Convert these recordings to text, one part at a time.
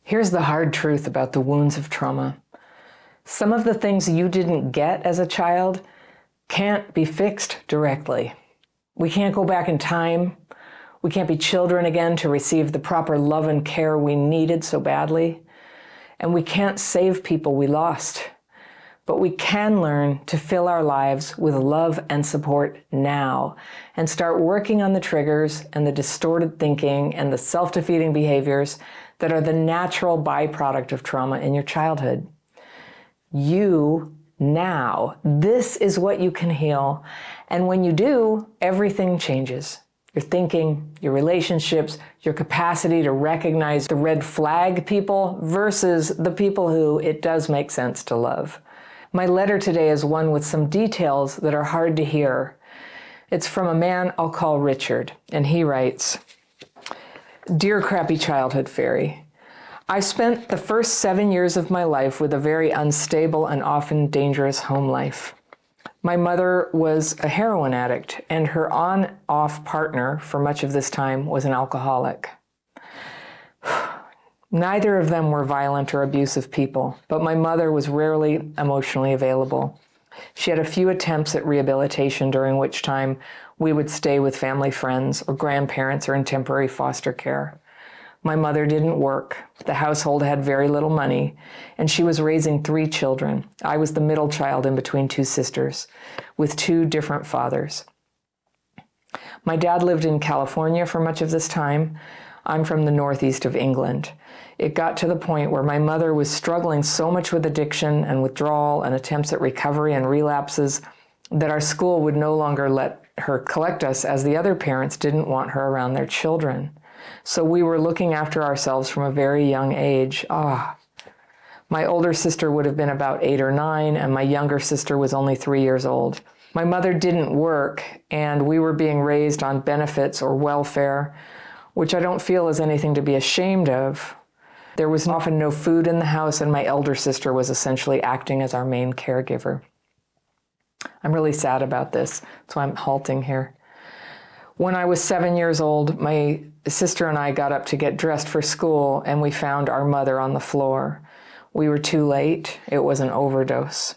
Here's the hard truth about the wounds of trauma. Some of the things you didn't get as a child can't be fixed directly. We can't go back in time. We can't be children again to receive the proper love and care we needed so badly. And we can't save people we lost. But we can learn to fill our lives with love and support now and start working on the triggers and the distorted thinking and the self-defeating behaviors that are the natural byproduct of trauma in your childhood. You now, this is what you can heal. And when you do, everything changes. Your thinking, your relationships, your capacity to recognize the red flag people versus the people who it does make sense to love. My letter today is one with some details that are hard to hear. It's from a man I'll call Richard, and he writes, "Dear Crappy Childhood Fairy, I spent the first 7 years of my life with a very unstable and often dangerous home life. My mother was a heroin addict, and her on-off partner for much of this time was an alcoholic. Neither of them were violent or abusive people, but my mother was rarely emotionally available. She had a few attempts at rehabilitation, during which time we would stay with family friends or grandparents or in temporary foster care. My mother didn't work. The household had very little money, and she was raising 3 children. I was the middle child in between 2 sisters, with 2 different fathers. My dad lived in California for much of this time. I'm from the northeast of England. It got to the point where my mother was struggling so much with addiction and withdrawal and attempts at recovery and relapses that our school would no longer let her collect us, as the other parents didn't want her around their children. So we were looking after ourselves from a very young age. My older sister would have been about 8 or 9, and my younger sister was only 3 years old. My mother didn't work, and we were being raised on benefits or welfare, which I don't feel is anything to be ashamed of. There was often no food in the house, and my elder sister was essentially acting as our main caregiver. I'm really sad about this, so I'm halting here. When I was 7 years old, my sister and I got up to get dressed for school, and we found our mother on the floor. We were too late. It was an overdose.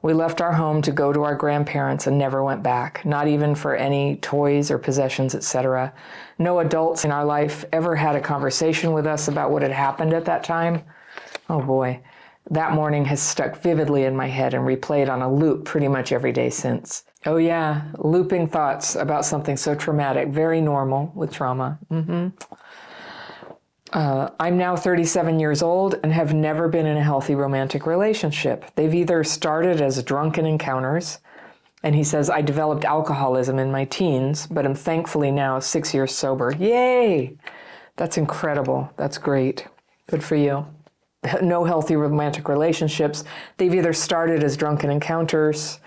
We left our home to go to our grandparents and never went back, not even for any toys or possessions, etc. No adults in our life ever had a conversation with us about what had happened at that time. Oh boy, that morning has stuck vividly in my head and replayed on a loop pretty much every day since. Oh yeah, looping thoughts about something so traumatic, very normal with trauma. I'm now 37 years old and have never been in a healthy romantic relationship. They've either started as drunken encounters, and he says, I developed alcoholism in my teens, but am thankfully now 6 years sober. Yay! That's incredible. That's great. Good for you. No healthy romantic relationships. They've either started as drunken encounters,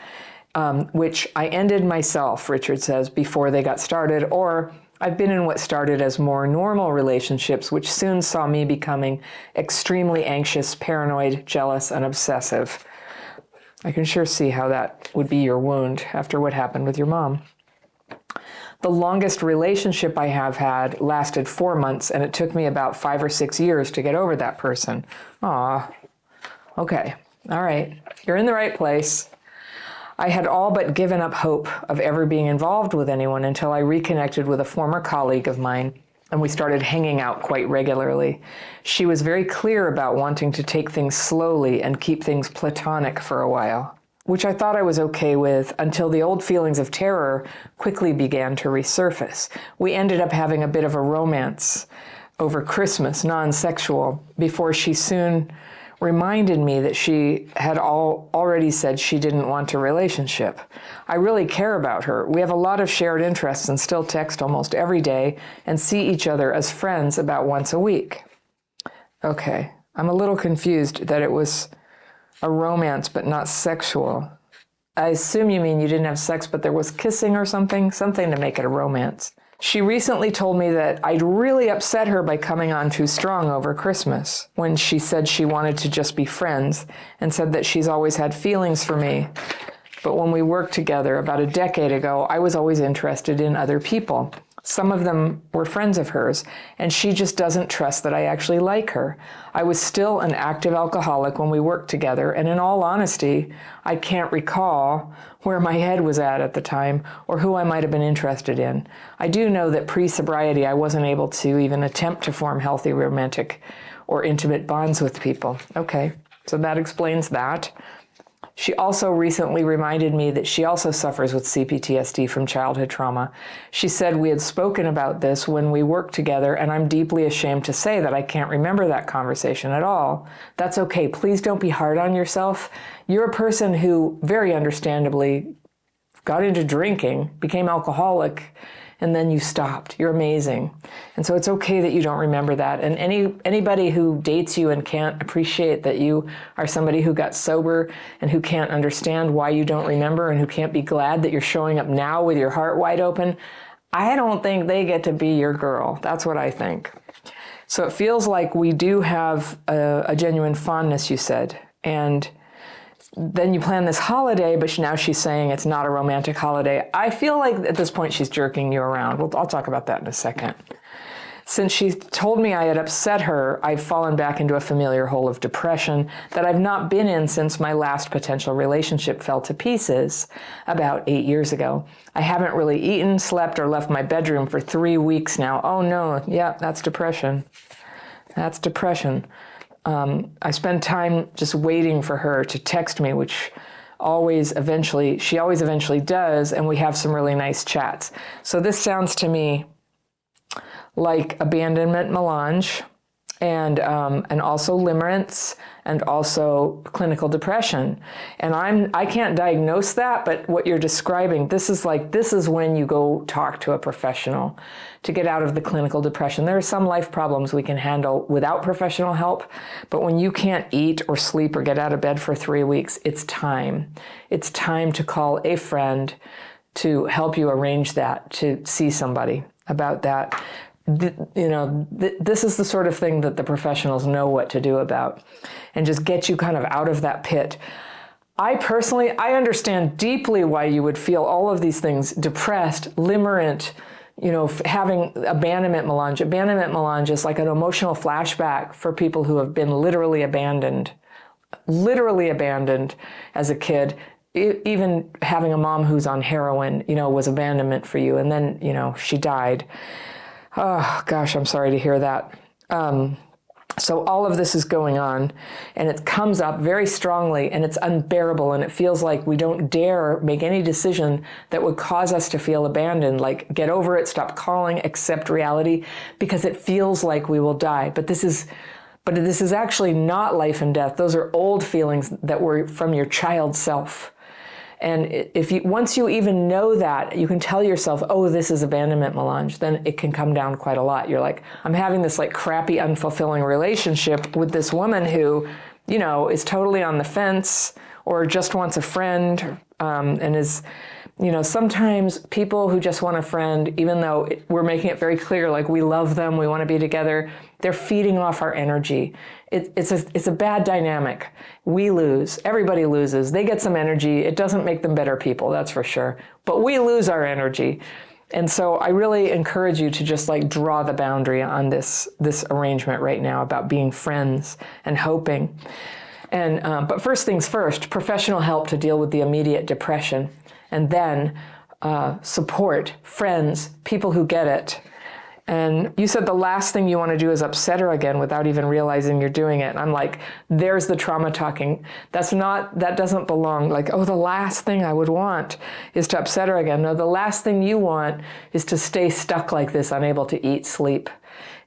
which I ended myself, Richard says, before they got started, or I've been in what started as more normal relationships, which soon saw me becoming extremely anxious, paranoid, jealous, and obsessive. I can sure see how that would be your wound after what happened with your mom. The longest relationship I have had lasted 4 months, and it took me about 5 or 6 years to get over that person. Aw, okay, all right, you're in the right place. I had all but given up hope of ever being involved with anyone until I reconnected with a former colleague of mine, and we started hanging out quite regularly. She was very clear about wanting to take things slowly and keep things platonic for a while, which I thought I was okay with until the old feelings of terror quickly began to resurface. We ended up having a bit of a romance over Christmas, non-sexual, before she soon reminded me that she had already said she didn't want a relationship. I really care about her. We have a lot of shared interests and still text almost every day and see each other as friends about once a week. Okay, I'm a little confused that it was a romance but not sexual. I assume you mean you didn't have sex but there was kissing or something to make it a romance. She recently told me that I'd really upset her by coming on too strong over Christmas, when she said she wanted to just be friends, and said that she's always had feelings for me. But when we worked together about a decade ago, I was always interested in other people. Some of them were friends of hers, and she just doesn't trust that I actually like her. I was still an active alcoholic when we worked together, and in all honesty, I can't recall where my head was at the time or who I might have been interested in. I do know that pre-sobriety, I wasn't able to even attempt to form healthy romantic or intimate bonds with people. Okay, so that explains that. She also recently reminded me that she also suffers with CPTSD from childhood trauma. She said we had spoken about this when we worked together, and I'm deeply ashamed to say that I can't remember that conversation at all. That's okay. Please don't be hard on yourself. You're a person who very understandably got into drinking, became alcoholic, and then you stopped. You're amazing. And so it's okay that you don't remember that. And anybody who dates you and can't appreciate that you are somebody who got sober and who can't understand why you don't remember and who can't be glad that you're showing up now with your heart wide open, I don't think they get to be your girl. That's what I think. So it feels like we do have a genuine fondness, you said. And then you plan this holiday, but now she's saying it's not a romantic holiday. I feel like at this point she's jerking you around. Well, I'll talk about that in a second. Since she told me I had upset her, I've fallen back into a familiar hole of depression that I've not been in since my last potential relationship fell to pieces about 8 years ago. I haven't really eaten, slept, or left my bedroom for 3 weeks now. Oh no, yeah, that's depression. That's depression. I spend time just waiting for her to text me, which she always eventually does, and we have some really nice chats. So this sounds to me like abandonment melange, and also limerence, and also clinical depression. And I can't diagnose that, but what you're describing, this is when you go talk to a professional to get out of the clinical depression. There are some life problems we can handle without professional help, but when you can't eat or sleep or get out of bed for 3 weeks, it's time. It's time to call a friend to help you arrange that, to see somebody about that. This is the sort of thing that the professionals know what to do about and just get you kind of out of that pit. I understand deeply why you would feel all of these things, depressed, limerent, having abandonment melange. Abandonment melange is like an emotional flashback for people who have been literally abandoned as a kid. Even having a mom who's on heroin, was abandonment for you. And then, she died. Oh, gosh, I'm sorry to hear that. So all of this is going on, and it comes up very strongly, and it's unbearable, and it feels like we don't dare make any decision that would cause us to feel abandoned, like get over it, stop calling, accept reality, because it feels like we will die. But this is actually not life and death. Those are old feelings that were from your child self. And once you even know that, you can tell yourself, oh, this is abandonment melange, then it can come down quite a lot. You're like, I'm having this like crappy, unfulfilling relationship with this woman who, is totally on the fence or just wants a friend, and is, sometimes people who just want a friend, even though we're making it very clear, like we love them, we want to be together, they're feeding off our energy. It's a bad dynamic. We lose. Everybody loses. They get some energy. It doesn't make them better people, that's for sure. But we lose our energy. And so I really encourage you to just like draw the boundary on this arrangement right now about being friends and hoping. And but first things first, professional help to deal with the immediate depression. And then support, friends, people who get it. And you said the last thing you want to do is upset her again without even realizing you're doing it. And I'm like, there's the trauma talking. That doesn't belong. Like, oh, the last thing I would want is to upset her again. No, the last thing you want is to stay stuck like this, unable to eat, sleep,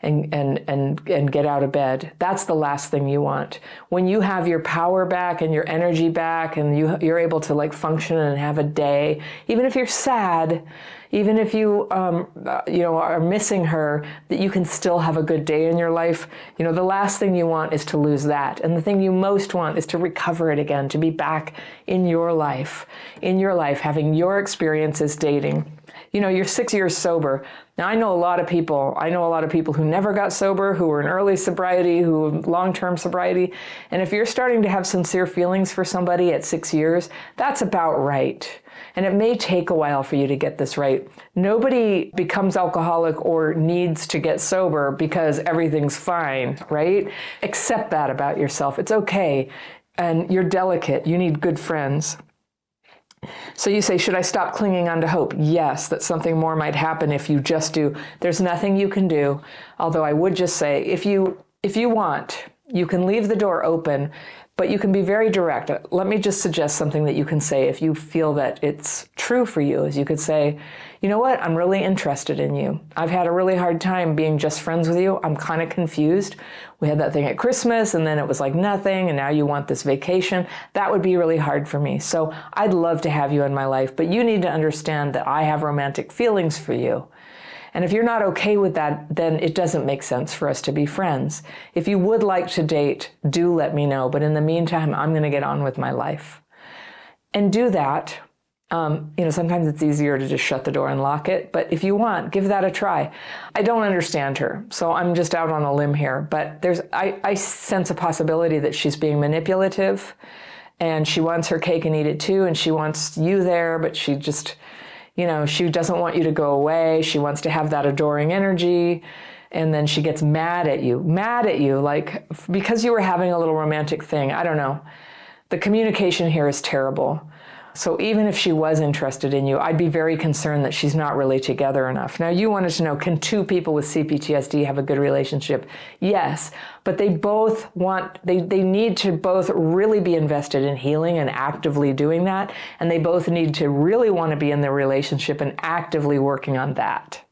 and get out of bed. That's the last thing you want. When you have your power back and your energy back and you're able to like function and have a day, even if you're sad, even if you are missing her, that you can still have a good day in your life. The last thing you want is to lose that. And the thing you most want is to recover it again, to be back in your life, having your experiences dating, you're 6 years sober. Now, I know a lot of people who never got sober, who were in early sobriety, who long-term sobriety. And if you're starting to have sincere feelings for somebody at 6 years, that's about right. And it may take a while for you to get this right. Nobody becomes alcoholic or needs to get sober because everything's fine, right? Accept that about yourself. It's okay. And you're delicate. You need good friends. So you say, should I stop clinging on to hope? Yes, that something more might happen if you just do. There's nothing you can do. Although I would just say, if you want, you can leave the door open, but you can be very direct. Let me just suggest something that you can say if you feel that it's true for you, is you could say, you know what, I'm really interested in you. I've had a really hard time being just friends with you. I'm kind of confused. We had that thing at Christmas and then it was like nothing and now you want this vacation. That would be really hard for me. So I'd love to have you in my life, but you need to understand that I have romantic feelings for you. And if you're not okay with that, then it doesn't make sense for us to be friends. If you would like to date, do let me know. But in the meantime, I'm going to get on with my life. And do that. Sometimes it's easier to just shut the door and lock it. But if you want, give that a try. I don't understand her, so I'm just out on a limb here. But I sense a possibility that she's being manipulative. And she wants her cake and eat it too. And she wants you there, but she just... she doesn't want you to go away. She wants to have that adoring energy. And then she gets mad at you, like because you were having a little romantic thing. I don't know. The communication here is terrible. So even if she was interested in you, I'd be very concerned that she's not really together enough. Now, you wanted to know, can two people with CPTSD have a good relationship? Yes, but they need to both really be invested in healing and actively doing that. And they both need to really want to be in their relationship and actively working on that.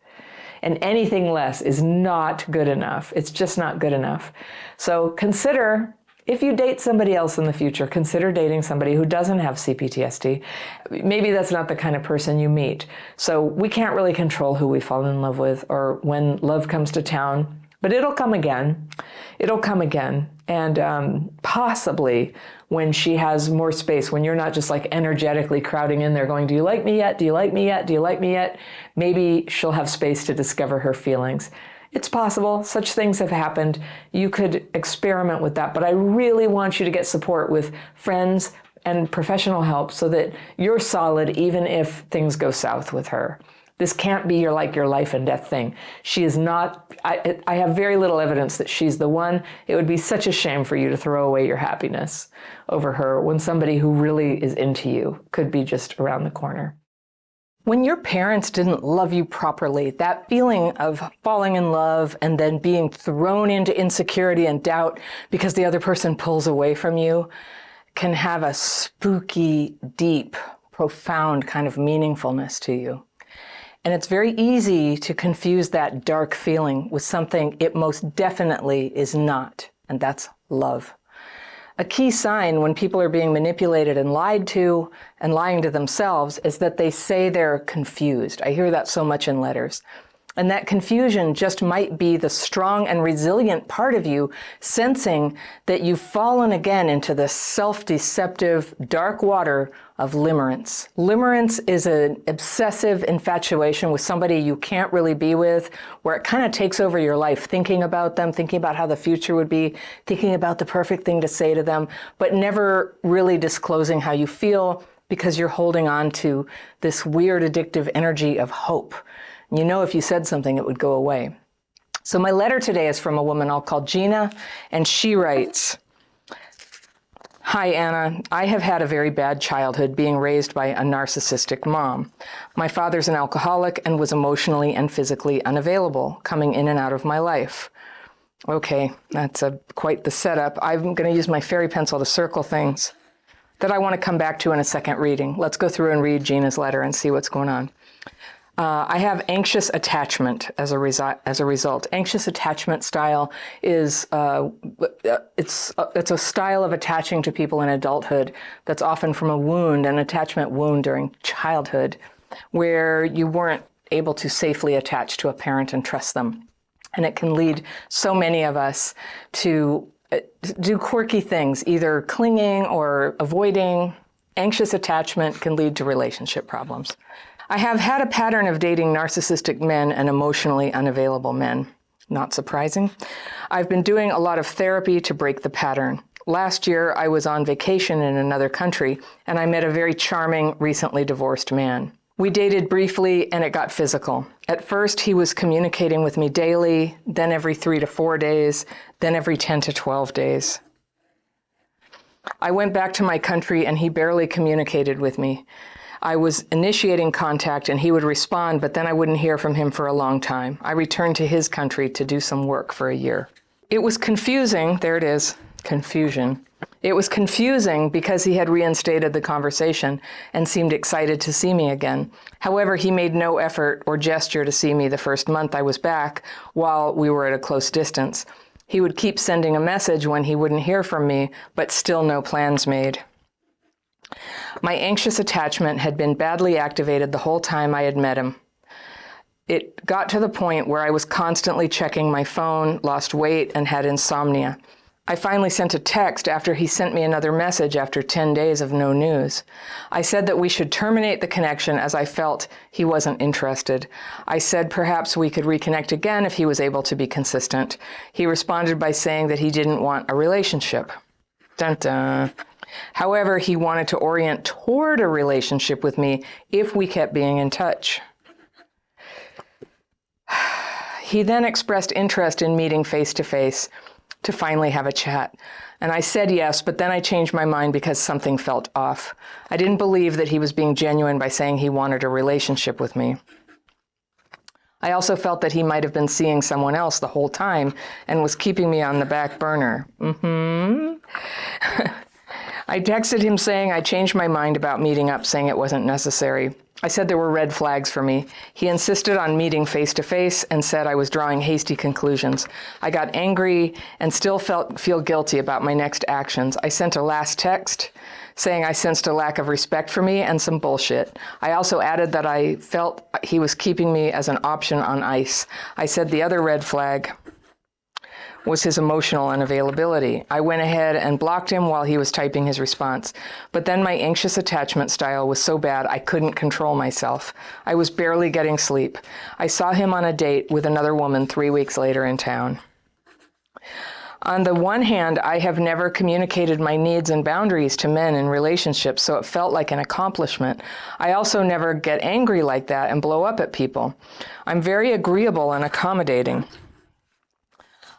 And anything less is not good enough. It's just not good enough. So consider, if you date somebody else in the future, consider dating somebody who doesn't have CPTSD. Maybe that's not the kind of person you meet. So we can't really control who we fall in love with or when love comes to town, but it'll come again. It'll come again. And possibly when she has more space, when you're not just like energetically crowding in there going, do you like me yet? Do you like me yet? Do you like me yet? Maybe she'll have space to discover her feelings. It's possible. Such things have happened. You could experiment with that, but I really want you to get support with friends and professional help so that you're solid even if things go south with her. This can't be your life and death thing. She is not, I have very little evidence that she's the one. It would be such a shame for you to throw away your happiness over her when somebody who really is into you could be just around the corner. When your parents didn't love you properly, that feeling of falling in love and then being thrown into insecurity and doubt because the other person pulls away from you can have a spooky, deep, profound kind of meaningfulness to you. And it's very easy to confuse that dark feeling with something it most definitely is not, and that's love. A key sign when people are being manipulated and lied to and lying to themselves is that they say they're confused. I hear that so much in letters. And that confusion just might be the strong and resilient part of you sensing that you've fallen again into the self-deceptive dark water of limerence. Limerence is an obsessive infatuation with somebody you can't really be with, where it kind of takes over your life, thinking about them, thinking about how the future would be, thinking about the perfect thing to say to them, but never really disclosing how you feel because you're holding on to this weird addictive energy of hope. You know, if you said something, it would go away. So my letter today is from a woman I'll call Gina, and she writes, "Hi, Anna. I have had a very bad childhood being raised by a narcissistic mom. My father's an alcoholic and was emotionally and physically unavailable, coming in and out of my life." Okay, that's quite the setup. I'm going to use my fairy pencil to circle things that I want to come back to in a second reading. Let's go through and read Gina's letter and see what's going on. I have anxious attachment as a result. Anxious attachment style is it's a style of attaching to people in adulthood that's often from a wound, an attachment wound during childhood, where you weren't able to safely attach to a parent and trust them. And it can lead so many of us to do quirky things, either clinging or avoiding. Anxious attachment can lead to relationship problems. I have had a pattern of dating narcissistic men and emotionally unavailable men. Not surprising. I've been doing a lot of therapy to break the pattern. Last year, I was on vacation in another country, and I met a very charming, recently divorced man. We dated briefly, and it got physical. At first, he was communicating with me daily, then every 3 to 4 days, then every 10 to 12 days. I went back to my country, and he barely communicated with me. I was initiating contact, and he would respond, but then I wouldn't hear from him for a long time. I returned to his country to do some work for a year. It was confusing. There it is, confusion. It was confusing because he had reinstated the conversation and seemed excited to see me again. However, he made no effort or gesture to see me the first month I was back while we were at a close distance. He would keep sending a message when he wouldn't hear from me, but still no plans made. My anxious attachment had been badly activated the whole time I had met him. It got to the point where I was constantly checking my phone, lost weight, and had insomnia. I finally sent a text after he sent me another message after 10 days of no news. I said that we should terminate the connection as I felt he wasn't interested. I said perhaps we could reconnect again if he was able to be consistent. He responded by saying that he didn't want a relationship. Dun dun. However, he wanted to orient toward a relationship with me if we kept being in touch. He then expressed interest in meeting face-to-face to finally have a chat. And I said yes, but then I changed my mind because something felt off. I didn't believe that he was being genuine by saying he wanted a relationship with me. I also felt that he might have been seeing someone else the whole time and was keeping me on the back burner. I texted him saying I changed my mind about meeting up, saying it wasn't necessary. I said there were red flags for me. He insisted on meeting face-to-face and said I was drawing hasty conclusions. I got angry and still feel guilty about my next actions. I sent a last text saying I sensed a lack of respect for me and some bullshit. I also added that I felt he was keeping me as an option on ice. I said the other red flag was his emotional unavailability. I went ahead and blocked him while he was typing his response. But then my anxious attachment style was so bad I couldn't control myself. I was barely getting sleep. I saw him on a date with another woman 3 weeks later in town. On the one hand, I have never communicated my needs and boundaries to men in relationships, so it felt like an accomplishment. I also never get angry like that and blow up at people. I'm very agreeable and accommodating.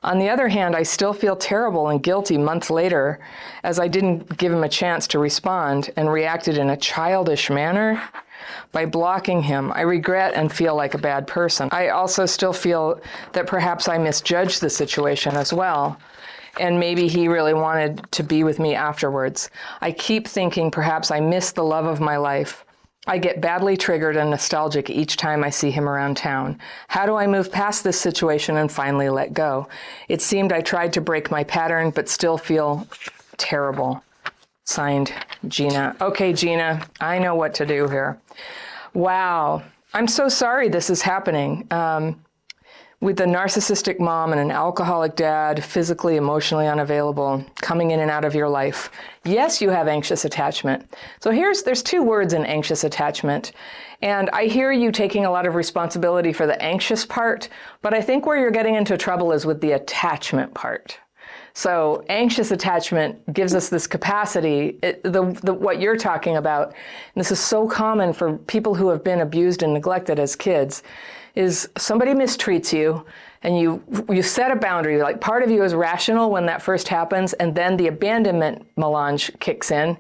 On the other hand, I still feel terrible and guilty months later as I didn't give him a chance to respond and reacted in a childish manner by blocking him. I regret and feel like a bad person. I also still feel that perhaps I misjudged the situation as well, and maybe he really wanted to be with me afterwards. I keep thinking perhaps I missed the love of my life. I get badly triggered and nostalgic each time I see him around town. How do I move past this situation and finally let go? It seemed I tried to break my pattern, but still feel terrible. Signed, Gina. Okay, Gina, I know what to do here. Wow. I'm so sorry this is happening. With a narcissistic mom and an alcoholic dad, physically, emotionally unavailable, coming in and out of your life. Yes, you have anxious attachment. So there's 2 words in anxious attachment. And I hear you taking a lot of responsibility for the anxious part, but I think where you're getting into trouble is with the attachment part. So anxious attachment gives us this capacity, what you're talking about, and this is so common for people who have been abused and neglected as kids, is somebody mistreats you and you set a boundary. Like part of you is rational when that first happens, and then the abandonment melange kicks in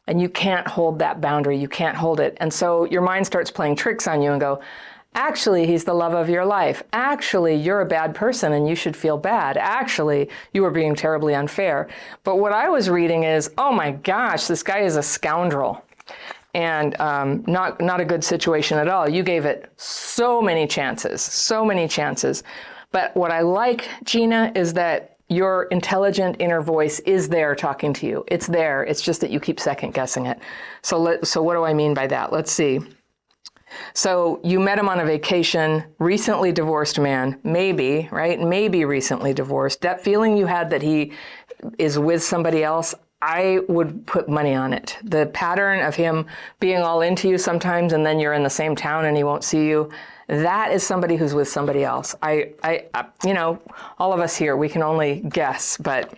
and you can't hold that boundary, you can't hold it. And so your mind starts playing tricks on you and go, actually, he's the love of your life. Actually, you're a bad person and you should feel bad. Actually, you were being terribly unfair. But what I was reading is, oh my gosh, this guy is a scoundrel. And not a good situation at all. You gave it so many chances. But what I like, Gina, is that your intelligent inner voice is there talking to you. It's there. It's just that you keep second guessing it. So what do I mean by that? Let's see. So you met him on a vacation, recently divorced man, maybe, right? Maybe recently divorced. That feeling you had that he is with somebody else, I would put money on it. The pattern of him being all into you sometimes and then you're in the same town and he won't see you, that is somebody who's with somebody else. You know, all of us here, we can only guess, but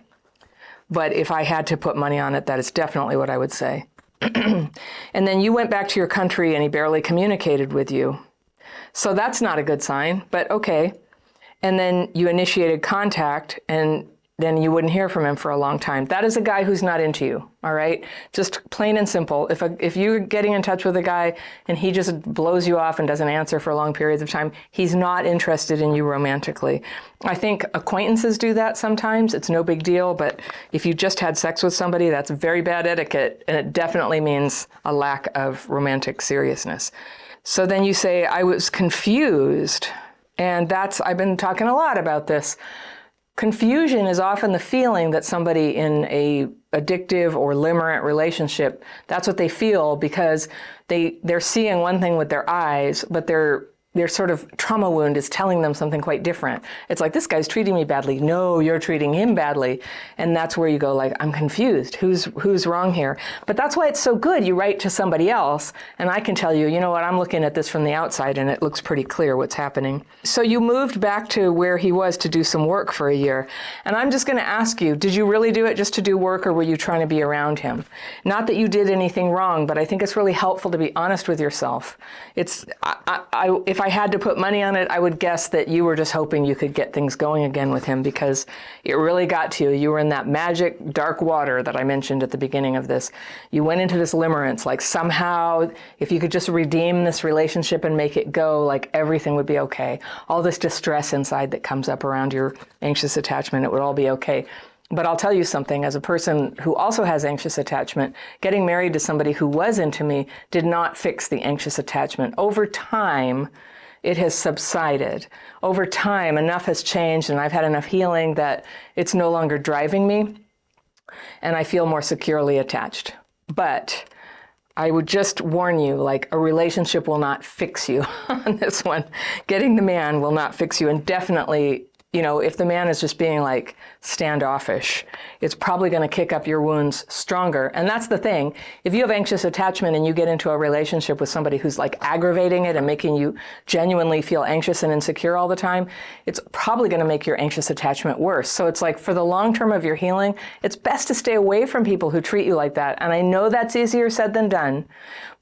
if I had to put money on it, that is definitely what I would say. And then you went back to your country and he barely communicated with you. So that's not a good sign, but okay. And then you initiated contact and then you wouldn't hear from him for a long time. That is a guy who's not into you, all right? Just plain and simple. If you're getting in touch with a guy and he just blows you off and doesn't answer for long periods of time, he's not interested in you romantically. I think acquaintances do that sometimes. It's no big deal, but if you just had sex with somebody, that's very bad etiquette, and it definitely means a lack of romantic seriousness. So then you say, I was confused, and I've been talking a lot about this. Confusion is often the feeling that somebody in a addictive or limerent relationship, that's what they feel because they're seeing one thing with their eyes, but their sort of trauma wound is telling them something quite different. It's like, this guy's treating me badly. No, you're treating him badly. And that's where you go like, I'm confused. Who's wrong here? But that's why it's so good. You write to somebody else and I can tell you, you know what, I'm looking at this from the outside and it looks pretty clear what's happening. So you moved back to where he was to do some work for a year. And I'm just going to ask you, did you really do it just to do work or were you trying to be around him? Not that you did anything wrong, but I think it's really helpful to be honest with yourself. If I had to put money on it, I would guess that you were just hoping you could get things going again with him because it really got to you. You were in that magic dark water that I mentioned at the beginning of this. You went into this limerence, like somehow if you could just redeem this relationship and make it go, like everything would be okay. All this distress inside that comes up around your anxious attachment, it would all be okay. But I'll tell you something, as a person who also has anxious attachment, getting married to somebody who was into me did not fix the anxious attachment. Over time, it has subsided. Over time, enough has changed and I've had enough healing that it's no longer driving me and I feel more securely attached. But I would just warn you, like a relationship will not fix you on this one. Getting the man will not fix you, and definitely, you know, if the man is just being like standoffish, it's probably going to kick up your wounds stronger. And that's the thing. If you have anxious attachment and you get into a relationship with somebody who's like aggravating it and making you genuinely feel anxious and insecure all the time, it's probably going to make your anxious attachment worse. So it's like for the long term of your healing, it's best to stay away from people who treat you like that. And I know that's easier said than done,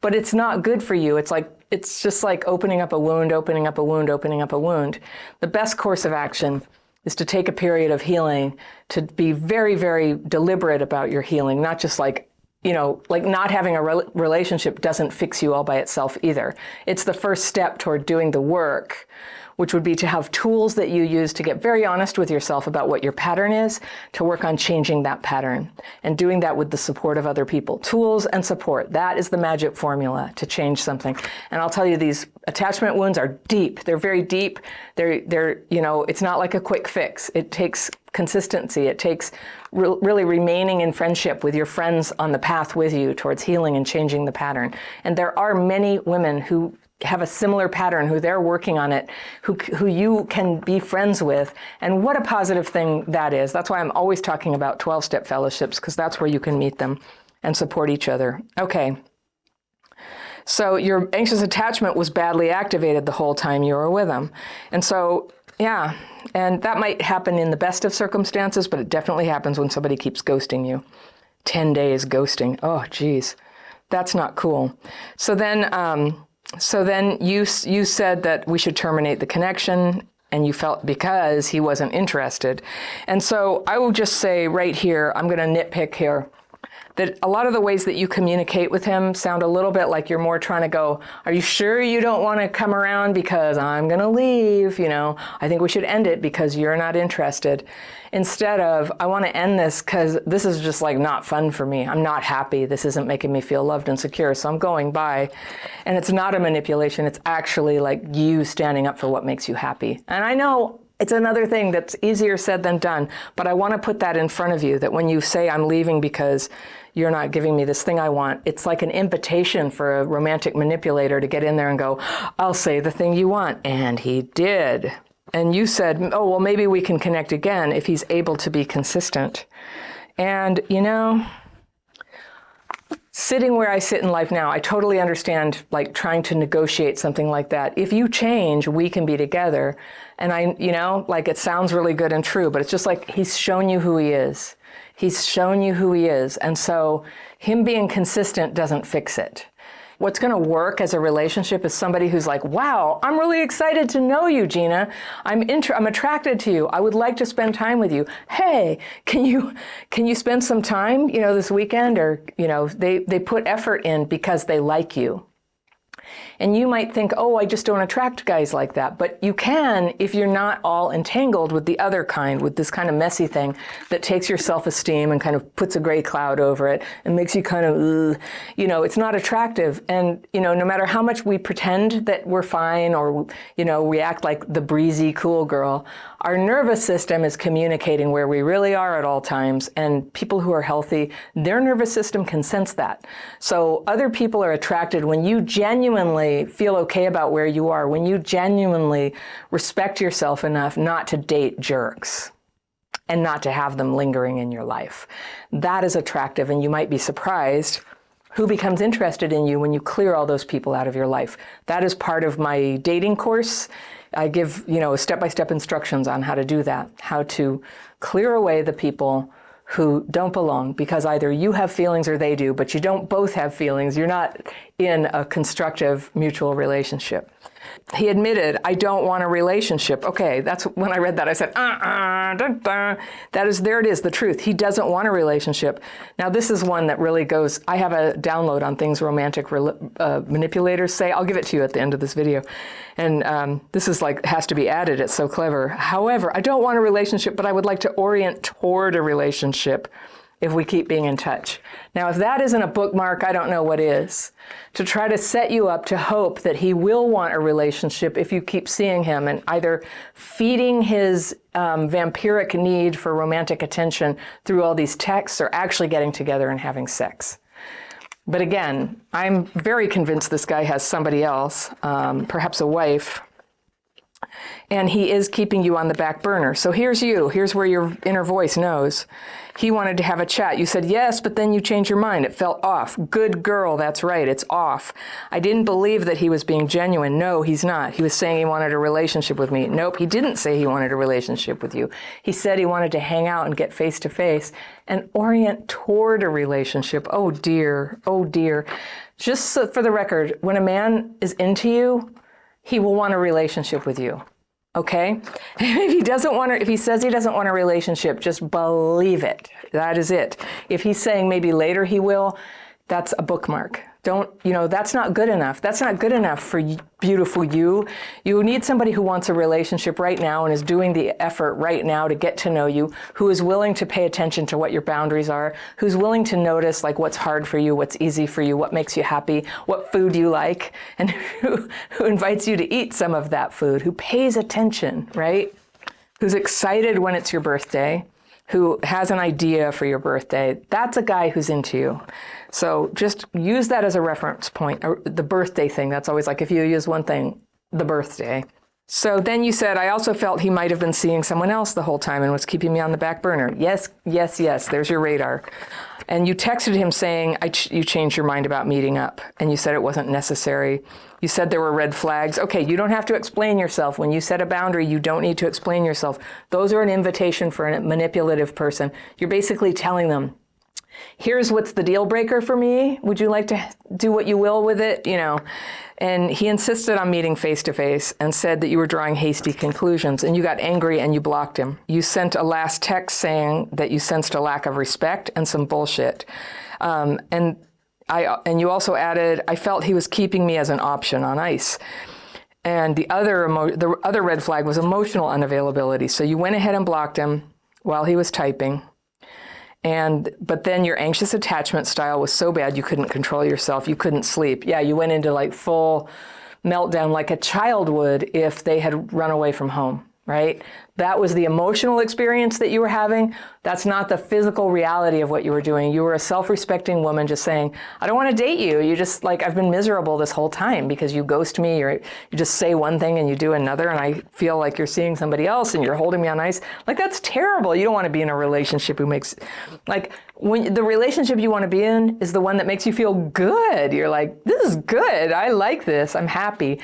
but it's not good for you. It's just like opening up a wound, opening up a wound, opening up a wound. The best course of action is to take a period of healing, to be very, very deliberate about your healing, not just like, you know, like not having a relationship doesn't fix you all by itself either. It's the first step toward doing the work, which would be to have tools that you use to get very honest with yourself about what your pattern is, to work on changing that pattern and doing that with the support of other people. Tools and support, that is the magic formula to change something. And I'll tell you, these attachment wounds are deep. They're very deep. They're you know, it's not like a quick fix. It takes consistency. It takes really remaining in friendship with your friends on the path with you towards healing and changing the pattern. And there are many women who have a similar pattern, who they're working on it, who you can be friends with. And what a positive thing that is. That's why I'm always talking about 12-step fellowships, because that's where you can meet them and support each other. Okay. So your anxious attachment was badly activated the whole time you were with them. And so, yeah, and that might happen in the best of circumstances, but it definitely happens when somebody keeps ghosting you. 10 days ghosting. Oh, geez. That's not cool. So then you said that we should terminate the connection, and you felt because he wasn't interested. And so I will just say right here, I'm going to nitpick here, that a lot of the ways that you communicate with him sound a little bit like you're more trying to go, are you sure you don't want to come around because I'm going to leave? You know, I think we should end it because you're not interested. Instead of, I want to end this because this is just like not fun for me. I'm not happy. This isn't making me feel loved and secure. So I'm going by. And it's not a manipulation. It's actually like you standing up for what makes you happy. And I know it's another thing that's easier said than done, but I want to put that in front of you, that when you say I'm leaving because you're not giving me this thing I want, it's like an invitation for a romantic manipulator to get in there and go, I'll say the thing you want. And he did. And you said, oh, well, maybe we can connect again if he's able to be consistent. And, you know, sitting where I sit in life now, I totally understand like trying to negotiate something like that. If you change, we can be together. And I, like it sounds really good and true, but it's just like he's shown you who he is. He's shown you who he is. And so him being consistent doesn't fix it. What's going to work as a relationship is somebody who's like, wow, I'm really excited to know you, Gina. I'm attracted to you. I would like to spend time with you. Hey, can you spend some time, this weekend? Or, they put effort in because they like you. And you might think, oh, I just don't attract guys like that. But you can if you're not all entangled with the other kind, with this kind of messy thing that takes your self-esteem and kind of puts a gray cloud over it and makes you kind of, it's not attractive. And, no matter how much we pretend that we're fine or, we act like the breezy, cool girl, our nervous system is communicating where we really are at all times. And people who are healthy, their nervous system can sense that. So other people are attracted when you genuinely feel okay about where you are, when you genuinely respect yourself enough not to date jerks and not to have them lingering in your life. That is attractive, and you might be surprised who becomes interested in you when you clear all those people out of your life. That is part of my dating course. I give, step-by-step instructions on how to do that, how to clear away the people who don't belong, because either you have feelings or they do, but you don't both have feelings. You're not in a constructive mutual relationship. He admitted, I don't want a relationship. Okay, that's when I read that, I said, there it is, the truth. He doesn't want a relationship. Now, this is one that really goes, I have a download on things romantic manipulators say. I'll give it to you at the end of this video. And this is has to be added. It's so clever. However, I don't want a relationship, but I would like to orient toward a relationship if we keep being in touch. Now, if that isn't a bookmark, I don't know what is. To try to set you up to hope that he will want a relationship if you keep seeing him and either feeding his vampiric need for romantic attention through all these texts or actually getting together and having sex. But again, I'm very convinced this guy has somebody else, perhaps a wife, and he is keeping you on the back burner. So here's you. Here's where your inner voice knows. He wanted to have a chat. You said yes, but then you changed your mind. It felt off. Good girl, that's right, it's off. I didn't believe that he was being genuine. No, he's not. He was saying he wanted a relationship with me. Nope, he didn't say he wanted a relationship with you. He said he wanted to hang out and get face to face and orient toward a relationship. Oh dear, oh dear. Just so for the record, when a man is into you, he will want a relationship with you. Okay? If he says he doesn't want a relationship, just believe it. That is it. If he's saying maybe later he will, that's a bookmark. That's not good enough. That's not good enough for beautiful you. You need somebody who wants a relationship right now and is doing the effort right now to get to know you, who is willing to pay attention to what your boundaries are, who's willing to notice what's hard for you, what's easy for you, what makes you happy, what food you like, and who invites you to eat some of that food, who pays attention, right? Who's excited when it's your birthday, who has an idea for your birthday. That's a guy who's into you. So just use that as a reference point. The birthday thing, that's always if you use one thing, the birthday. So then you said, I also felt he might have been seeing someone else the whole time and was keeping me on the back burner. Yes, yes, yes, there's your radar. And you texted him saying, you changed your mind about meeting up. And you said it wasn't necessary. You said there were red flags. Okay, you don't have to explain yourself. When you set a boundary, you don't need to explain yourself. Those are an invitation for a manipulative person. You're basically telling them, here's what's the deal breaker for me. Would you like to do what you will with it? And he insisted on meeting face to face and said that you were drawing hasty conclusions, and you got angry and you blocked him. You sent a last text saying that you sensed a lack of respect and some bullshit. And you also added, I felt he was keeping me as an option on ice. And the other red flag was emotional unavailability. So you went ahead and blocked him while he was typing. But then your anxious attachment style was so bad you couldn't control yourself. You couldn't sleep. Yeah, you went into full meltdown like a child would if they had run away from home, right? That was the emotional experience that you were having. That's not the physical reality of what you were doing. You were a self-respecting woman just saying, I don't want to date you. You just like, I've been miserable this whole time because you ghost me, or you just say one thing and you do another, and I feel like you're seeing somebody else and you're holding me on ice. Like, that's terrible. You don't want to be in a relationship who makes, like, when the relationship you want to be in is the one that makes you feel good. You're like, this is good. I like this. I'm happy.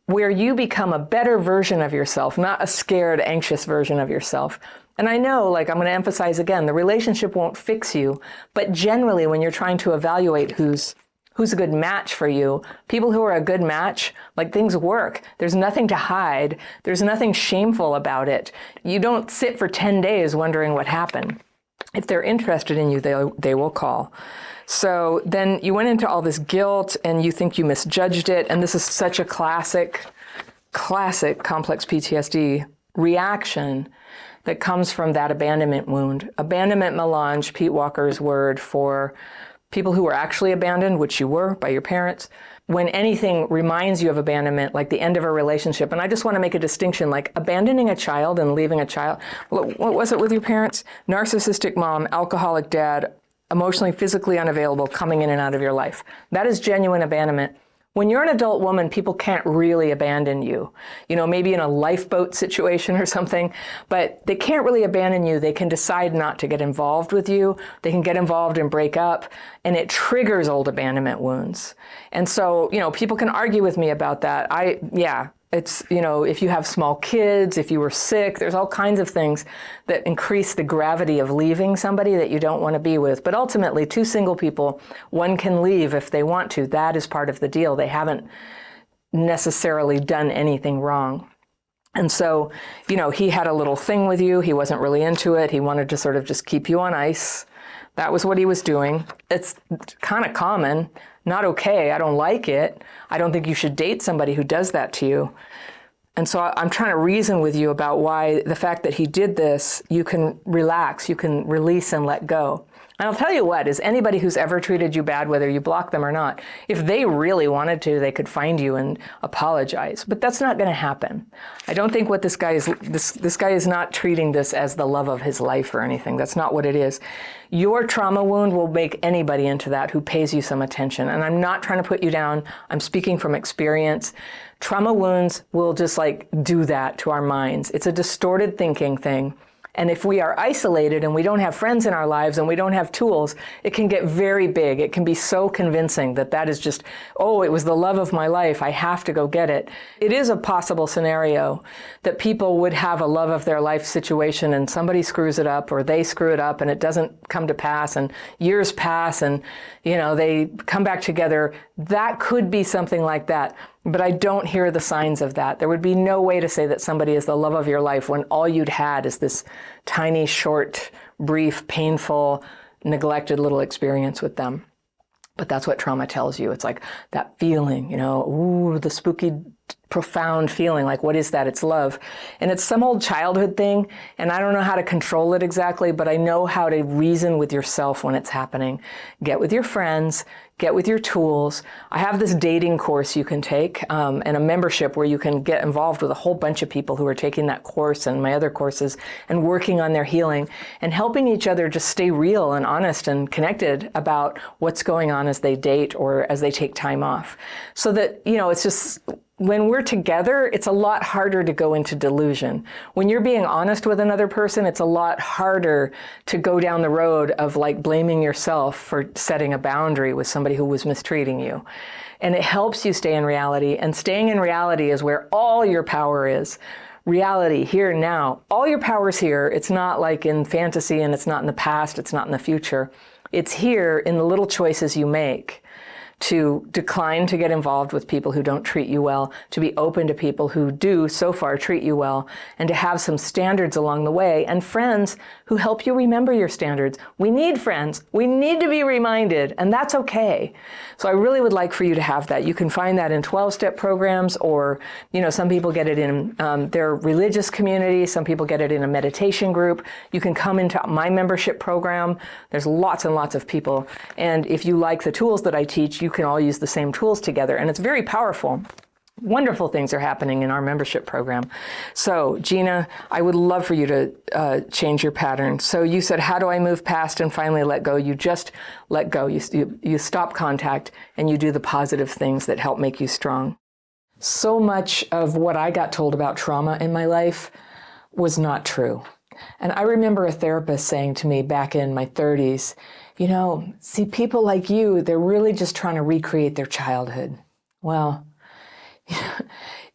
Where you become a better version of yourself, not a scared, anxious version of yourself. And I know, like, I'm going to emphasize again, the relationship won't fix you, but generally when you're trying to evaluate who's a good match for you, people who are a good match, like, things work. There's nothing to hide. There's nothing shameful about it. You don't sit for 10 days wondering what happened. If they're interested in you, they will call. So then you went into all this guilt and you think you misjudged it. And this is such a classic complex PTSD reaction that comes from that abandonment wound. Abandonment melange, Pete Walker's word for people who were actually abandoned, which you were by your parents. When anything reminds you of abandonment, like the end of a relationship, and I just want to make a distinction, like abandoning a child and leaving a child. What was it with your parents? Narcissistic mom, alcoholic dad, emotionally, physically unavailable, coming in and out of your life. That is genuine abandonment. When you're an adult woman, people can't really abandon you. You know, maybe in a lifeboat situation or something, but they can't really abandon you. They can decide not to get involved with you. They can get involved and break up, and it triggers old abandonment wounds. And so, you know, people can argue with me about that. It's, you know, if you have small kids, if you were sick, there's all kinds of things that increase the gravity of leaving somebody that you don't want to be with. But ultimately, two single people, one can leave if they want to. That is part of the deal. They haven't necessarily done anything wrong. And so, you know, he had a little thing with you. He wasn't really into it. He wanted to sort of just keep you on ice. That was what he was doing. It's kind of common. Not okay. I don't like it. I don't think you should date somebody who does that to you. And so I'm trying to reason with you about why the fact that he did this, you can relax, you can release and let go. And I'll tell you what, is anybody who's ever treated you bad, whether you block them or not, if they really wanted to, they could find you and apologize. But that's not going to happen. I don't think what this guy is not treating this as the love of his life or anything. That's not what it is. Your trauma wound will make anybody into that who pays you some attention. And I'm not trying to put you down. I'm speaking from experience. Trauma wounds will just like do that to our minds. It's a distorted thinking thing. And if we are isolated and we don't have friends in our lives and we don't have tools, it can get very big. It can be so convincing that that is just, oh, it was the love of my life. I have to go get it. It is a possible scenario that people would have a love of their life situation and somebody screws it up or they screw it up and it doesn't come to pass and years pass and, you know, they come back together. That could be something like that. But I don't hear the signs of that. There would be no way to say that somebody is the love of your life when all you'd had is this tiny, short, brief, painful, neglected little experience with them. But that's what trauma tells you. It's like that feeling, you know, ooh, the spooky, profound feeling. Like, what is that? It's love. And it's some old childhood thing. And I don't know how to control it exactly, but I know how to reason with yourself when it's happening. Get with your friends. Get with your tools. I have this dating course you can take and a membership where you can get involved with a whole bunch of people who are taking that course and my other courses and working on their healing and helping each other just stay real and honest and connected about what's going on as they date or as they take time off. So that, you know, it's just, when we're together, it's a lot harder to go into delusion. When you're being honest with another person, it's a lot harder to go down the road of like blaming yourself for setting a boundary with somebody who was mistreating you. And it helps you stay in reality. And staying in reality is where all your power is. Reality, here, now. All your power is here. It's not like in fantasy and it's not in the past. It's not in the future. It's here in the little choices you make. To decline to get involved with people who don't treat you well, to be open to people who do so far treat you well, and to have some standards along the way, and friends who help you remember your standards. We need friends. We need to be reminded, and that's okay. So I really would like for you to have that. You can find that in 12-step programs, or, you know, some people get it in their religious community. Some people get it in a meditation group. You can come into my membership program. There's lots and lots of people. And if you like the tools that I teach, you can all use the same tools together. And it's very powerful. Wonderful things are happening in our membership program. So, Gina, I would love for you to change your pattern. So you said, how do I move past and finally let go? You just let go. You stop contact and you do the positive things that help make you strong. So much of what I got told about trauma in my life was not true. And I remember a therapist saying to me back in my 30s, see, people like you, they're really just trying to recreate their childhood. Well,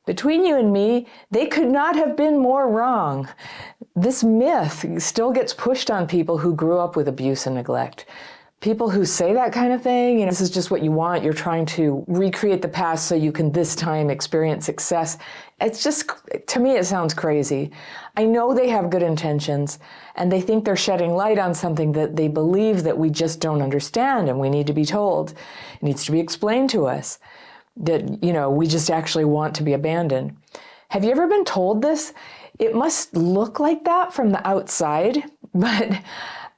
between you and me, they could not have been more wrong. This myth still gets pushed on people who grew up with abuse and neglect. People who say that kind of thing, this is just what you want, you're trying to recreate the past so you can this time experience success. It's just, to me, it sounds crazy. I know they have good intentions and they think they're shedding light on something that they believe that we just don't understand and we need to be told. It needs to be explained to us that, we just actually want to be abandoned. Have you ever been told this? It must look like that from the outside, but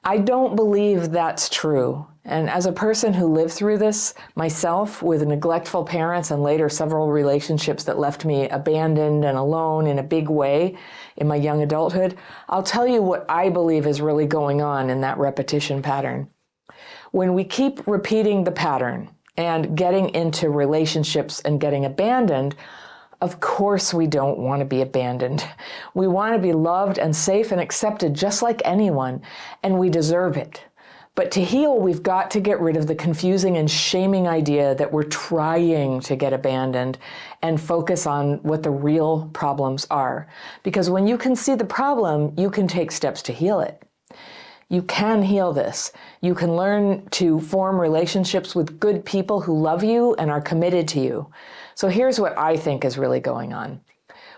I don't believe that's true. And as a person who lived through this myself with neglectful parents and later several relationships that left me abandoned and alone in a big way in my young adulthood, I'll tell you what I believe is really going on in that repetition pattern. When we keep repeating the pattern and getting into relationships and getting abandoned, of course we don't want to be abandoned. We want to be loved and safe and accepted just like anyone, and we deserve it. But to heal, we've got to get rid of the confusing and shaming idea that we're trying to get abandoned and focus on what the real problems are. Because when you can see the problem, you can take steps to heal it. You can heal this. You can learn to form relationships with good people who love you and are committed to you. So here's what I think is really going on.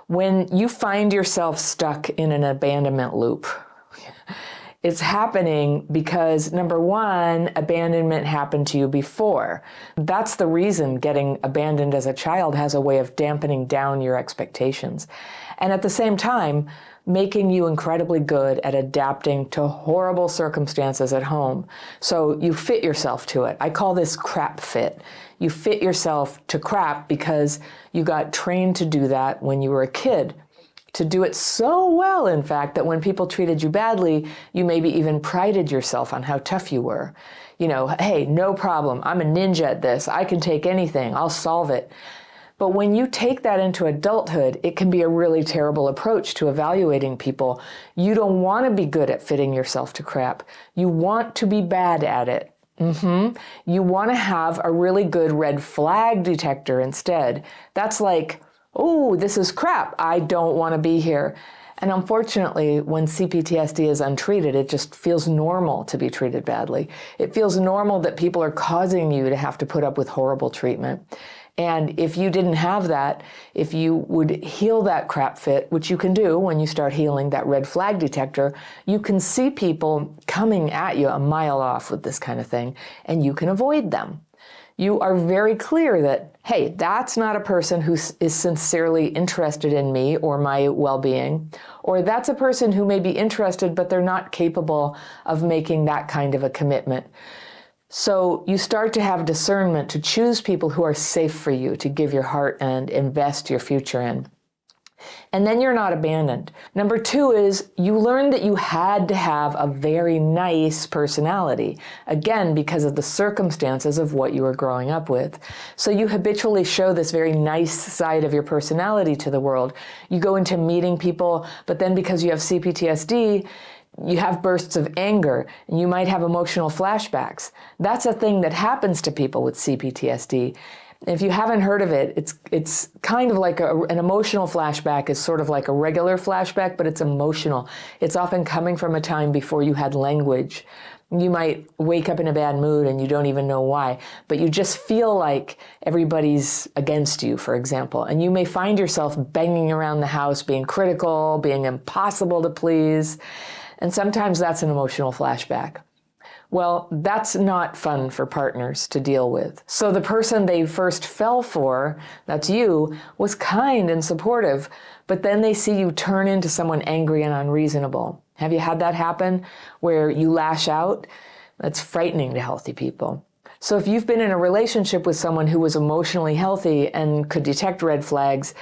When you find yourself stuck in an abandonment loop, it's happening because, number one, abandonment happened to you before. That's the reason getting abandoned as a child has a way of dampening down your expectations. And at the same time, making you incredibly good at adapting to horrible circumstances at home. So you fit yourself to it. I call this crap fit. You fit yourself to crap because you got trained to do that when you were a kid. To do it so well, in fact, that when people treated you badly, you maybe even prided yourself on how tough you were. Hey, no problem. I'm a ninja at this. I can take anything. I'll solve it. But when you take that into adulthood, it can be a really terrible approach to evaluating people. You don't want to be good at fitting yourself to crap. You want to be bad at it. You want to have a really good red flag detector instead. That's like, oh, this is crap. I don't want to be here. And unfortunately, when CPTSD is untreated, it just feels normal to be treated badly. It feels normal that people are causing you to have to put up with horrible treatment. And if you didn't have that, if you would heal that crap fit, which you can do when you start healing that red flag detector, you can see people coming at you a mile off with this kind of thing, and you can avoid them. You are very clear that, hey, that's not a person who is sincerely interested in me or my well-being, or that's a person who may be interested, but they're not capable of making that kind of a commitment. So you start to have discernment to choose people who are safe for you to give your heart and invest your future in. And then you're not abandoned. Number two is you learn that you had to have a very nice personality, again, because of the circumstances of what you were growing up with. So you habitually show this very nice side of your personality to the world. You go into meeting people, but then because you have CPTSD, you have bursts of anger, and you might have emotional flashbacks. That's a thing that happens to people with CPTSD. If you haven't heard of it, it's kind of like an emotional flashback is sort of like a regular flashback, but it's emotional. It's often coming from a time before you had language. You might wake up in a bad mood and you don't even know why, but you just feel like everybody's against you, for example. And you may find yourself banging around the house, being critical, being impossible to please. And sometimes that's an emotional flashback. Well, that's not fun for partners to deal with. So the person they first fell for, that's you, was kind and supportive, but then they see you turn into someone angry and unreasonable. Have you had that happen where you lash out? That's frightening to healthy people. So if you've been in a relationship with someone who was emotionally healthy and could detect red flags,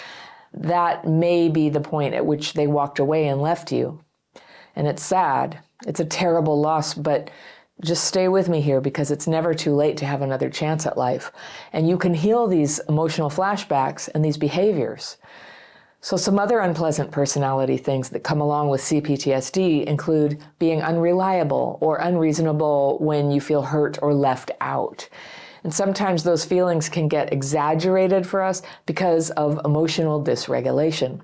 that may be the point at which they walked away and left you. And it's sad. It's a terrible loss, but just stay with me here, because it's never too late to have another chance at life. And you can heal these emotional flashbacks and these behaviors. So some other unpleasant personality things that come along with CPTSD include being unreliable or unreasonable when you feel hurt or left out. And sometimes those feelings can get exaggerated for us because of emotional dysregulation.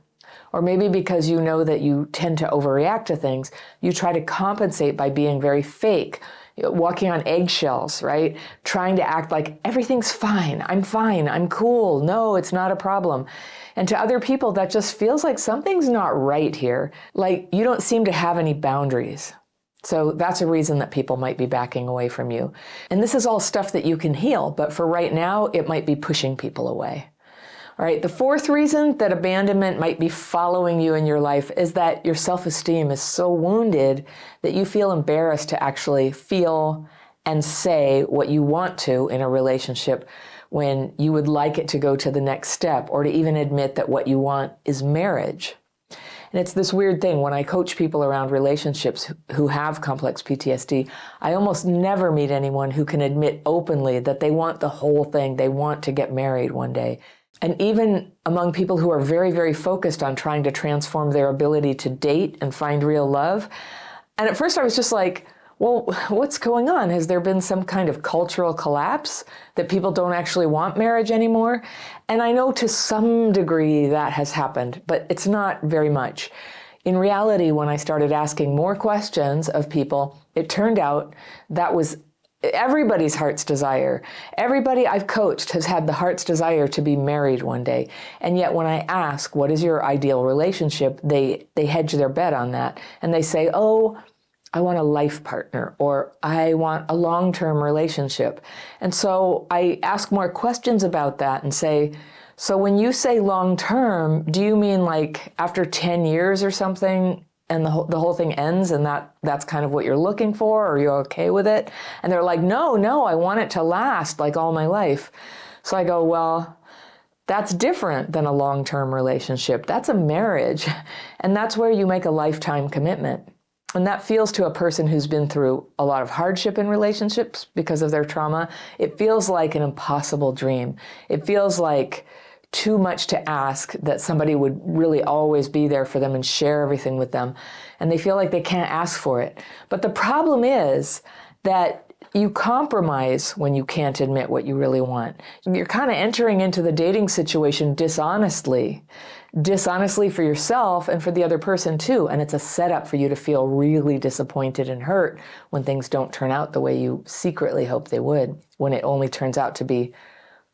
Or maybe because you know that you tend to overreact to things, you try to compensate by being very fake, walking on eggshells, right? Trying to act like everything's fine, I'm cool, no, it's not a problem. And to other people, that just feels like something's not right here. Like you don't seem to have any boundaries. So that's a reason that people might be backing away from you. And this is all stuff that you can heal, but for right now, it might be pushing people away. All right, the fourth reason that abandonment might be following you in your life is that your self-esteem is so wounded that you feel embarrassed to actually feel and say what you want to in a relationship when you would like it to go to the next step, or to even admit that what you want is marriage. And it's this weird thing. When I coach people around relationships who have complex PTSD, I almost never meet anyone who can admit openly that they want the whole thing. They want to get married one day. And even among people who are very, very focused on trying to transform their ability to date and find real love. And at first I was just like, well, what's going on? Has there been some kind of cultural collapse that people don't actually want marriage anymore? And I know to some degree that has happened, but it's not very much. In reality, when I started asking more questions of people, it turned out that was everybody's heart's desire. Everybody I've coached has had the heart's desire to be married one day. And yet when I ask, what is your ideal relationship? They hedge their bet on that. And they say, oh, I want a life partner, or I want a long-term relationship. And so I ask more questions about that and say, so when you say long-term, do you mean like after 10 years or something and the whole thing ends and that's kind of what you're looking for, or you're okay with it? And they're like, no, I want it to last like all my life. So I go, well, that's different than a long-term relationship. That's a marriage. And that's where you make a lifetime commitment. And that feels to a person who's been through a lot of hardship in relationships because of their trauma, it feels like an impossible dream. It feels like too much to ask that somebody would really always be there for them and share everything with them. And they feel like they can't ask for it. But the problem is that you compromise when you can't admit what you really want. You're kind of entering into the dating situation dishonestly for yourself and for the other person too. And it's a setup for you to feel really disappointed and hurt when things don't turn out the way you secretly hope they would, when it only turns out to be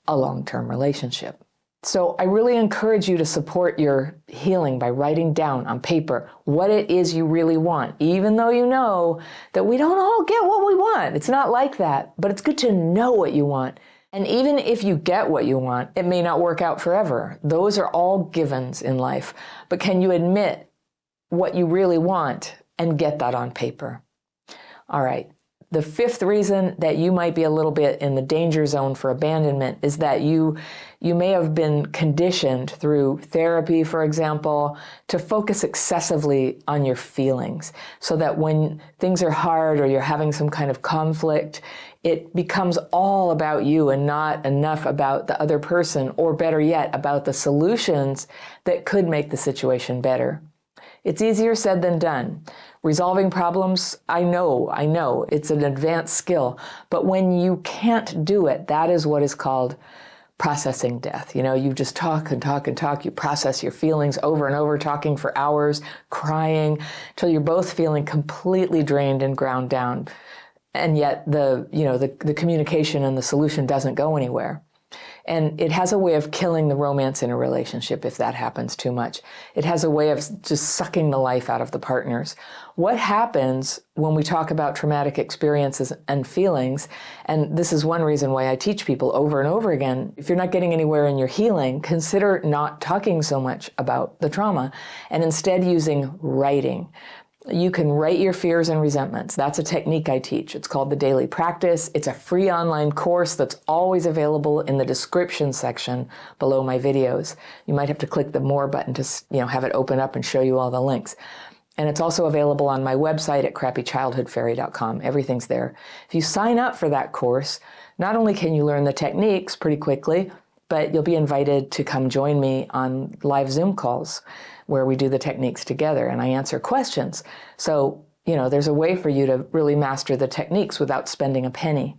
a long-term relationship. So I really encourage you to support your healing by writing down on paper what it is you really want, even though you know that we don't all get what we want. It's not like that, but it's good to know what you want. And even if you get what you want, it may not work out forever. Those are all givens in life. But can you admit what you really want and get that on paper? All right. The fifth reason that you might be a little bit in the danger zone for abandonment is that you may have been conditioned through therapy, for example, to focus excessively on your feelings, so that when things are hard or you're having some kind of conflict, it becomes all about you and not enough about the other person, or better yet, about the solutions that could make the situation better. It's easier said than done. Resolving problems, I know, it's an advanced skill. But when you can't do it, that is what is called processing death. You know, you just talk and talk and talk. You process your feelings over and over, talking for hours, crying, till you're both feeling completely drained and ground down. And yet the communication and the solution doesn't go anywhere. And it has a way of killing the romance in a relationship if that happens too much. It has a way of just sucking the life out of the partners. What happens when we talk about traumatic experiences and feelings, and this is one reason why I teach people over and over again, if you're not getting anywhere in your healing, consider not talking so much about the trauma and instead using writing. You can write your fears and resentments. That's a technique I teach. It's called the Daily Practice. It's a free online course that's always available in the description section below my videos. You might have to click the More button to have it open up and show you all the links. And it's also available on my website at crappychildhoodfairy.com. Everything's there. If you sign up for that course, not only can you learn the techniques pretty quickly, but you'll be invited to come join me on live Zoom calls where we do the techniques together and I answer questions. So, there's a way for you to really master the techniques without spending a penny.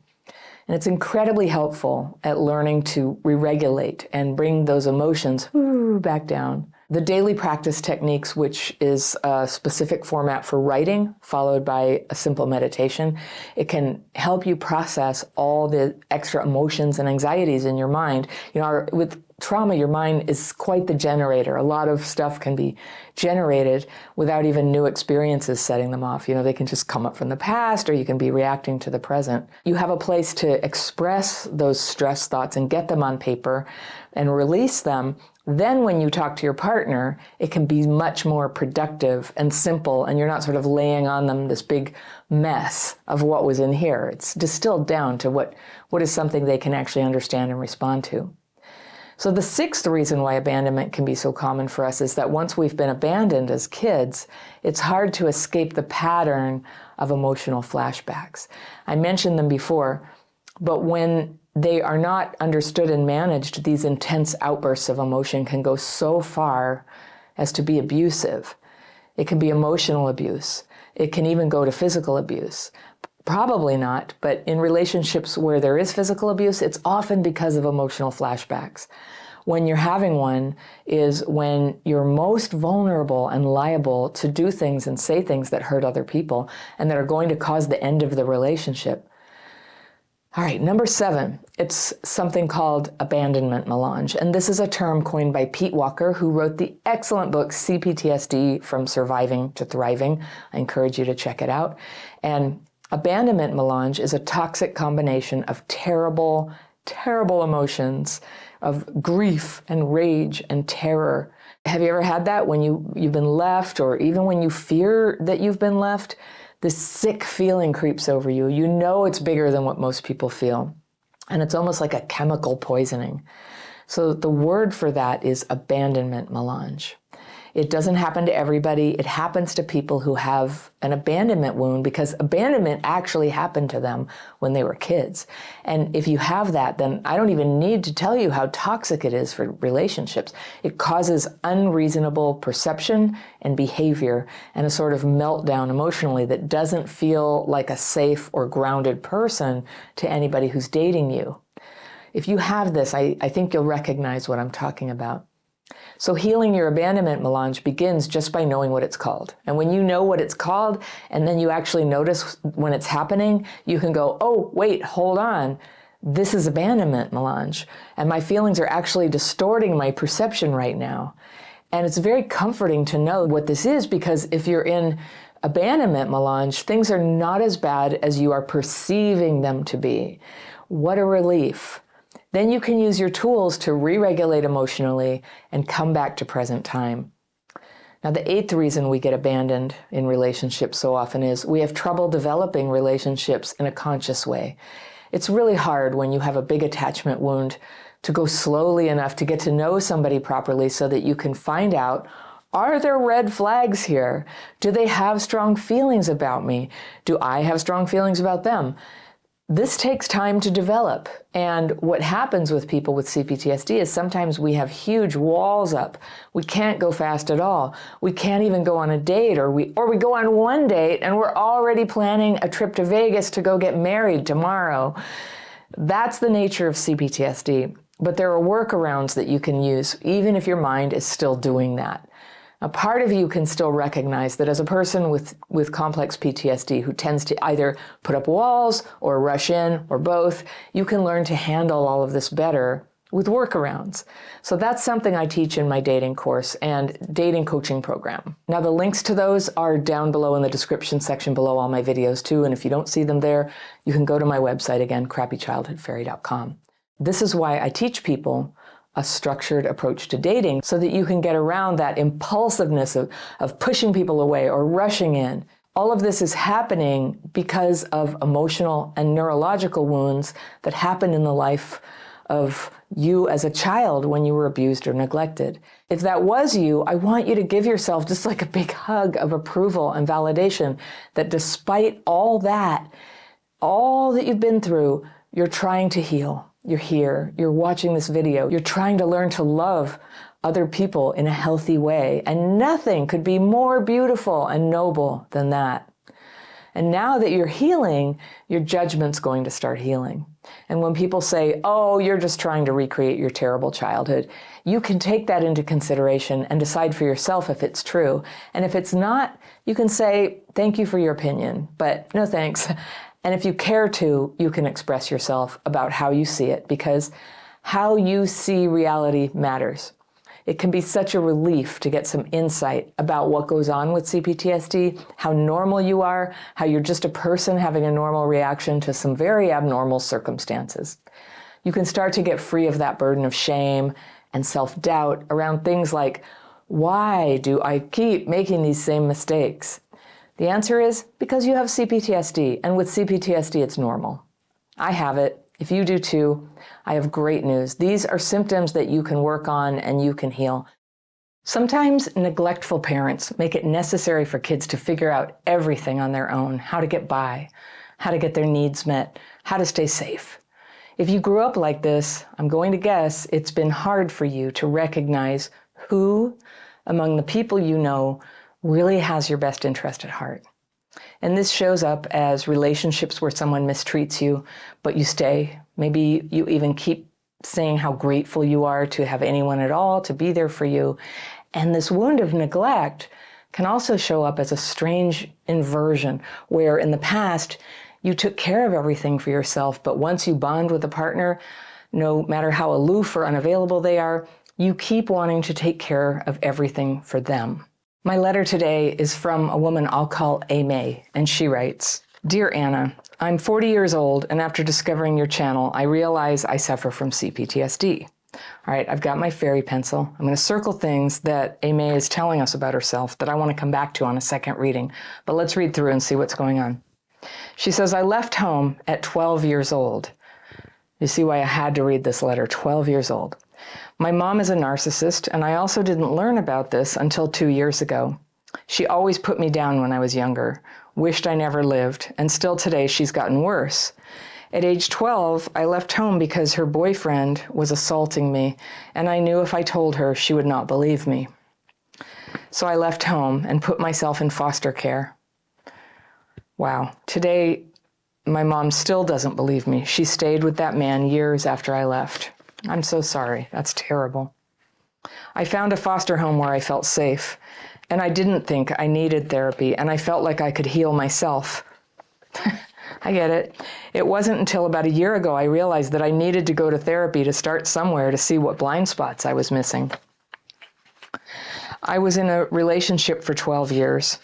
And it's incredibly helpful at learning to re-regulate and bring those emotions back down. The daily practice techniques, which is a specific format for writing, followed by a simple meditation, it can help you process all the extra emotions and anxieties in your mind. With trauma, your mind is quite the generator. A lot of stuff can be generated without even new experiences setting them off. They can just come up from the past, or you can be reacting to the present. You have a place to express those stress thoughts and get them on paper and release them. Then when you talk to your partner, it can be much more productive and simple, and you're not sort of laying on them this big mess of what was in here. It's distilled down to what is something they can actually understand and respond to. So the sixth reason why abandonment can be so common for us is that once we've been abandoned as kids, it's hard to escape the pattern of emotional flashbacks. I mentioned them before, but when they are not understood and managed, these intense outbursts of emotion can go so far as to be abusive. It can be emotional abuse. It can even go to physical abuse. Probably not, but in relationships where there is physical abuse, it's often because of emotional flashbacks. When you're having one is when you're most vulnerable and liable to do things and say things that hurt other people and that are going to cause the end of the relationship. All right, number 7, it's something called abandonment melange. And this is a term coined by Pete Walker, who wrote the excellent book, CPTSD From Surviving to Thriving. I encourage you to check it out. And abandonment melange is a toxic combination of terrible, terrible emotions, of grief and rage and terror. Have you ever had that when you've been left, or even when you fear that you've been left? This sick feeling creeps over you. You know it's bigger than what most people feel. And it's almost like a chemical poisoning. So the word for that is abandonment melange. It doesn't happen to everybody. It happens to people who have an abandonment wound because abandonment actually happened to them when they were kids. And if you have that, then I don't even need to tell you how toxic it is for relationships. It causes unreasonable perception and behavior and a sort of meltdown emotionally that doesn't feel like a safe or grounded person to anybody who's dating you. If you have this, I think you'll recognize what I'm talking about. So healing your abandonment melange begins just by knowing what it's called. And when you know what it's called, and then you actually notice when it's happening, you can go, oh, wait, hold on. This is abandonment melange. And my feelings are actually distorting my perception right now. And it's very comforting to know what this is, because if you're in abandonment melange, things are not as bad as you are perceiving them to be. What a relief. Then you can use your tools to re-regulate emotionally and come back to present time. Now, the 8th reason we get abandoned in relationships so often is we have trouble developing relationships in a conscious way. It's really hard when you have a big attachment wound to go slowly enough to get to know somebody properly so that you can find out, are there red flags here? Do they have strong feelings about me? Do I have strong feelings about them? This takes time to develop, and what happens with people with CPTSD is sometimes we have huge walls up. We can't go fast at all. We can't even go on a date, or we go on one date and we're already planning a trip to Vegas to go get married tomorrow. That's the nature of CPTSD, but there are workarounds that you can use even if your mind is still doing that. A part of you can still recognize that as a person with complex PTSD who tends to either put up walls or rush in or both, you can learn to handle all of this better with workarounds. So that's something I teach in my dating course and dating coaching program. Now the links to those are down below in the description section below all my videos too, and if you don't see them there, you can go to my website again, crappychildhoodfairy.com. This is why I teach people a structured approach to dating so that you can get around that impulsiveness of pushing people away or rushing in. All of this is happening because of emotional and neurological wounds that happened in the life of you as a child when you were abused or neglected. If that was you, I want you to give yourself just like a big hug of approval and validation that despite all that you've been through, you're trying to heal. You're here, you're watching this video, you're trying to learn to love other people in a healthy way, and nothing could be more beautiful and noble than that. And now that you're healing, your judgment's going to start healing. And when people say, oh, you're just trying to recreate your terrible childhood, you can take that into consideration and decide for yourself if it's true. And if it's not, you can say, thank you for your opinion, but no thanks. And if you care to, you can express yourself about how you see it, because how you see reality matters. It can be such a relief to get some insight about what goes on with CPTSD, how normal you are, how you're just a person having a normal reaction to some very abnormal circumstances. You can start to get free of that burden of shame and self-doubt around things like, why do I keep making these same mistakes? The answer is because you have CPTSD, and with CPTSD, it's normal. I have it. If you do too, I have great news. These are symptoms that you can work on and you can heal. Sometimes neglectful parents make it necessary for kids to figure out everything on their own, how to get by, how to get their needs met, how to stay safe. If you grew up like this, I'm going to guess it's been hard for you to recognize who among the people you know really has your best interest at heart. And this shows up as relationships where someone mistreats you, but you stay. Maybe you even keep saying how grateful you are to have anyone at all, to be there for you. And this wound of neglect can also show up as a strange inversion, where in the past you took care of everything for yourself, but once you bond with a partner, no matter how aloof or unavailable they are, you keep wanting to take care of everything for them. My letter today is from a woman I'll call Amy, and she writes, Dear Anna, I'm 40 years old, and after discovering your channel, I realize I suffer from CPTSD. All right, I've got my fairy pencil. I'm going to circle things that Amy is telling us about herself that I want to come back to on a second reading, but let's read through and see what's going on. She says, I left home at 12 years old. You see why I had to read this letter, 12 years old. My mom is a narcissist, and I also didn't learn about this until 2 years ago. She always put me down when I was younger, wished I never lived, and still today she's gotten worse. At age 12, I left home because her boyfriend was assaulting me, and I knew if I told her, she would not believe me. So I left home and put myself in foster care. Wow. Today, my mom still doesn't believe me. She stayed with that man years after I left. I'm so sorry. That's terrible. I found a foster home where I felt safe, and I didn't think I needed therapy, and I felt like I could heal myself. I get it. It wasn't until about a year ago I realized that I needed to go to therapy to start somewhere to see what blind spots I was missing. I was in a relationship for 12 years.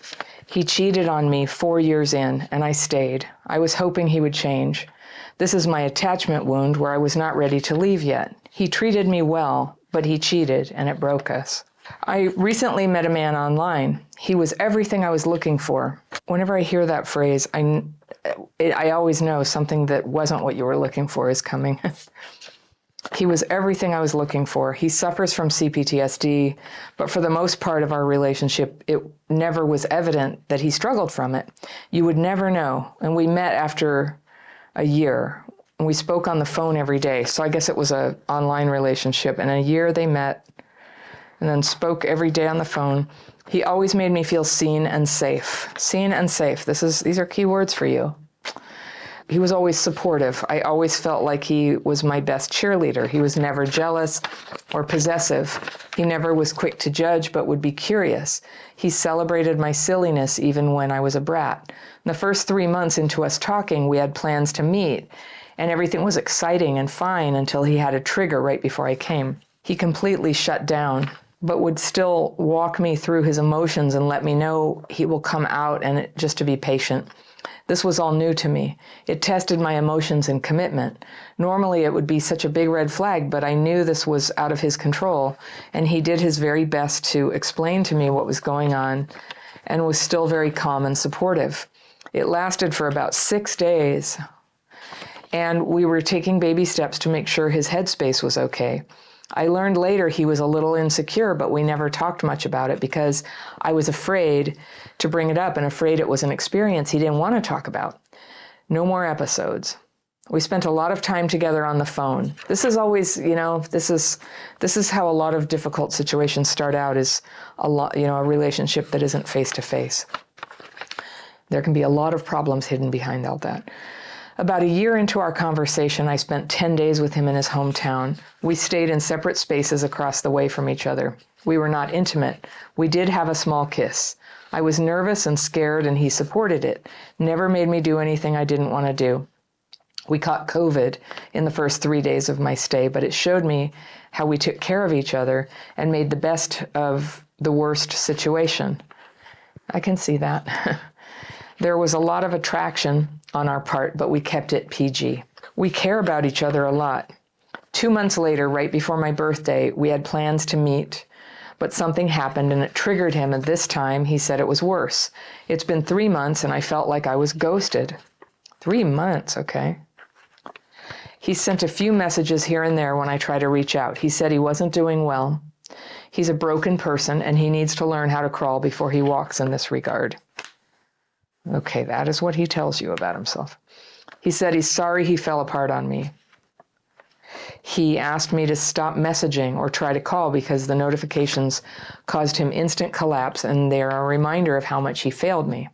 He cheated on me 4 years in, and I stayed. I was hoping he would change. This is my attachment wound where I was not ready to leave yet. He treated me well, but he cheated, and it broke us. I recently met a man online. He was everything I was looking for. Whenever I hear that phrase, I always know something that wasn't what you were looking for is coming. He was everything I was looking for. He suffers from CPTSD, but for the most part of our relationship, it never was evident that he struggled from it. You would never know. And we met after a year. And we spoke on the phone every day. So I guess it was an online relationship. And a year they met and then spoke every day on the phone. He always made me feel seen and safe. Seen and safe. These are key words for you. He was always supportive. I always felt like he was my best cheerleader. He was never jealous or possessive. He never was quick to judge, but would be curious. He celebrated my silliness even when I was a brat. In the first 3 months into us talking, we had plans to meet, and everything was exciting and fine until he had a trigger right before I came. He completely shut down, but would still walk me through his emotions and let me know he will come out and just to be patient. This was all new to me. It tested my emotions and commitment. Normally it would be such a big red flag, but I knew this was out of his control, and he did his very best to explain to me what was going on and was still very calm and supportive. It lasted for about 6 days, and we were taking baby steps to make sure his headspace was okay. I learned later he was a little insecure, but we never talked much about it because I was afraid to bring it up and afraid it was an experience he didn't want to talk about. No more episodes. We spent a lot of time together on the phone. This is always, this is how a lot of difficult situations start out, is a relationship that isn't face to face. There can be a lot of problems hidden behind all that. About a year into our conversation, I spent 10 days with him in his hometown. We stayed in separate spaces across the way from each other. We were not intimate. We did have a small kiss. I was nervous and scared, and he supported it. Never made me do anything I didn't want to do. We caught COVID in the first 3 days of my stay, but it showed me how we took care of each other and made the best of the worst situation. I can see that. There was a lot of attraction on our part, but we kept it PG. We care about each other a lot. 2 months later, right before my birthday, we had plans to meet, but something happened and it triggered him, and this time he said it was worse. It's been 3 months and I felt like I was ghosted. 3 months, okay. He sent a few messages here and there when I tried to reach out. He said he wasn't doing well. He's a broken person and he needs to learn how to crawl before he walks in this regard. Okay, that is what he tells you about himself. He said he's sorry he fell apart on me. He asked me to stop messaging or try to call because the notifications caused him instant collapse, and they're a reminder of how much he failed me.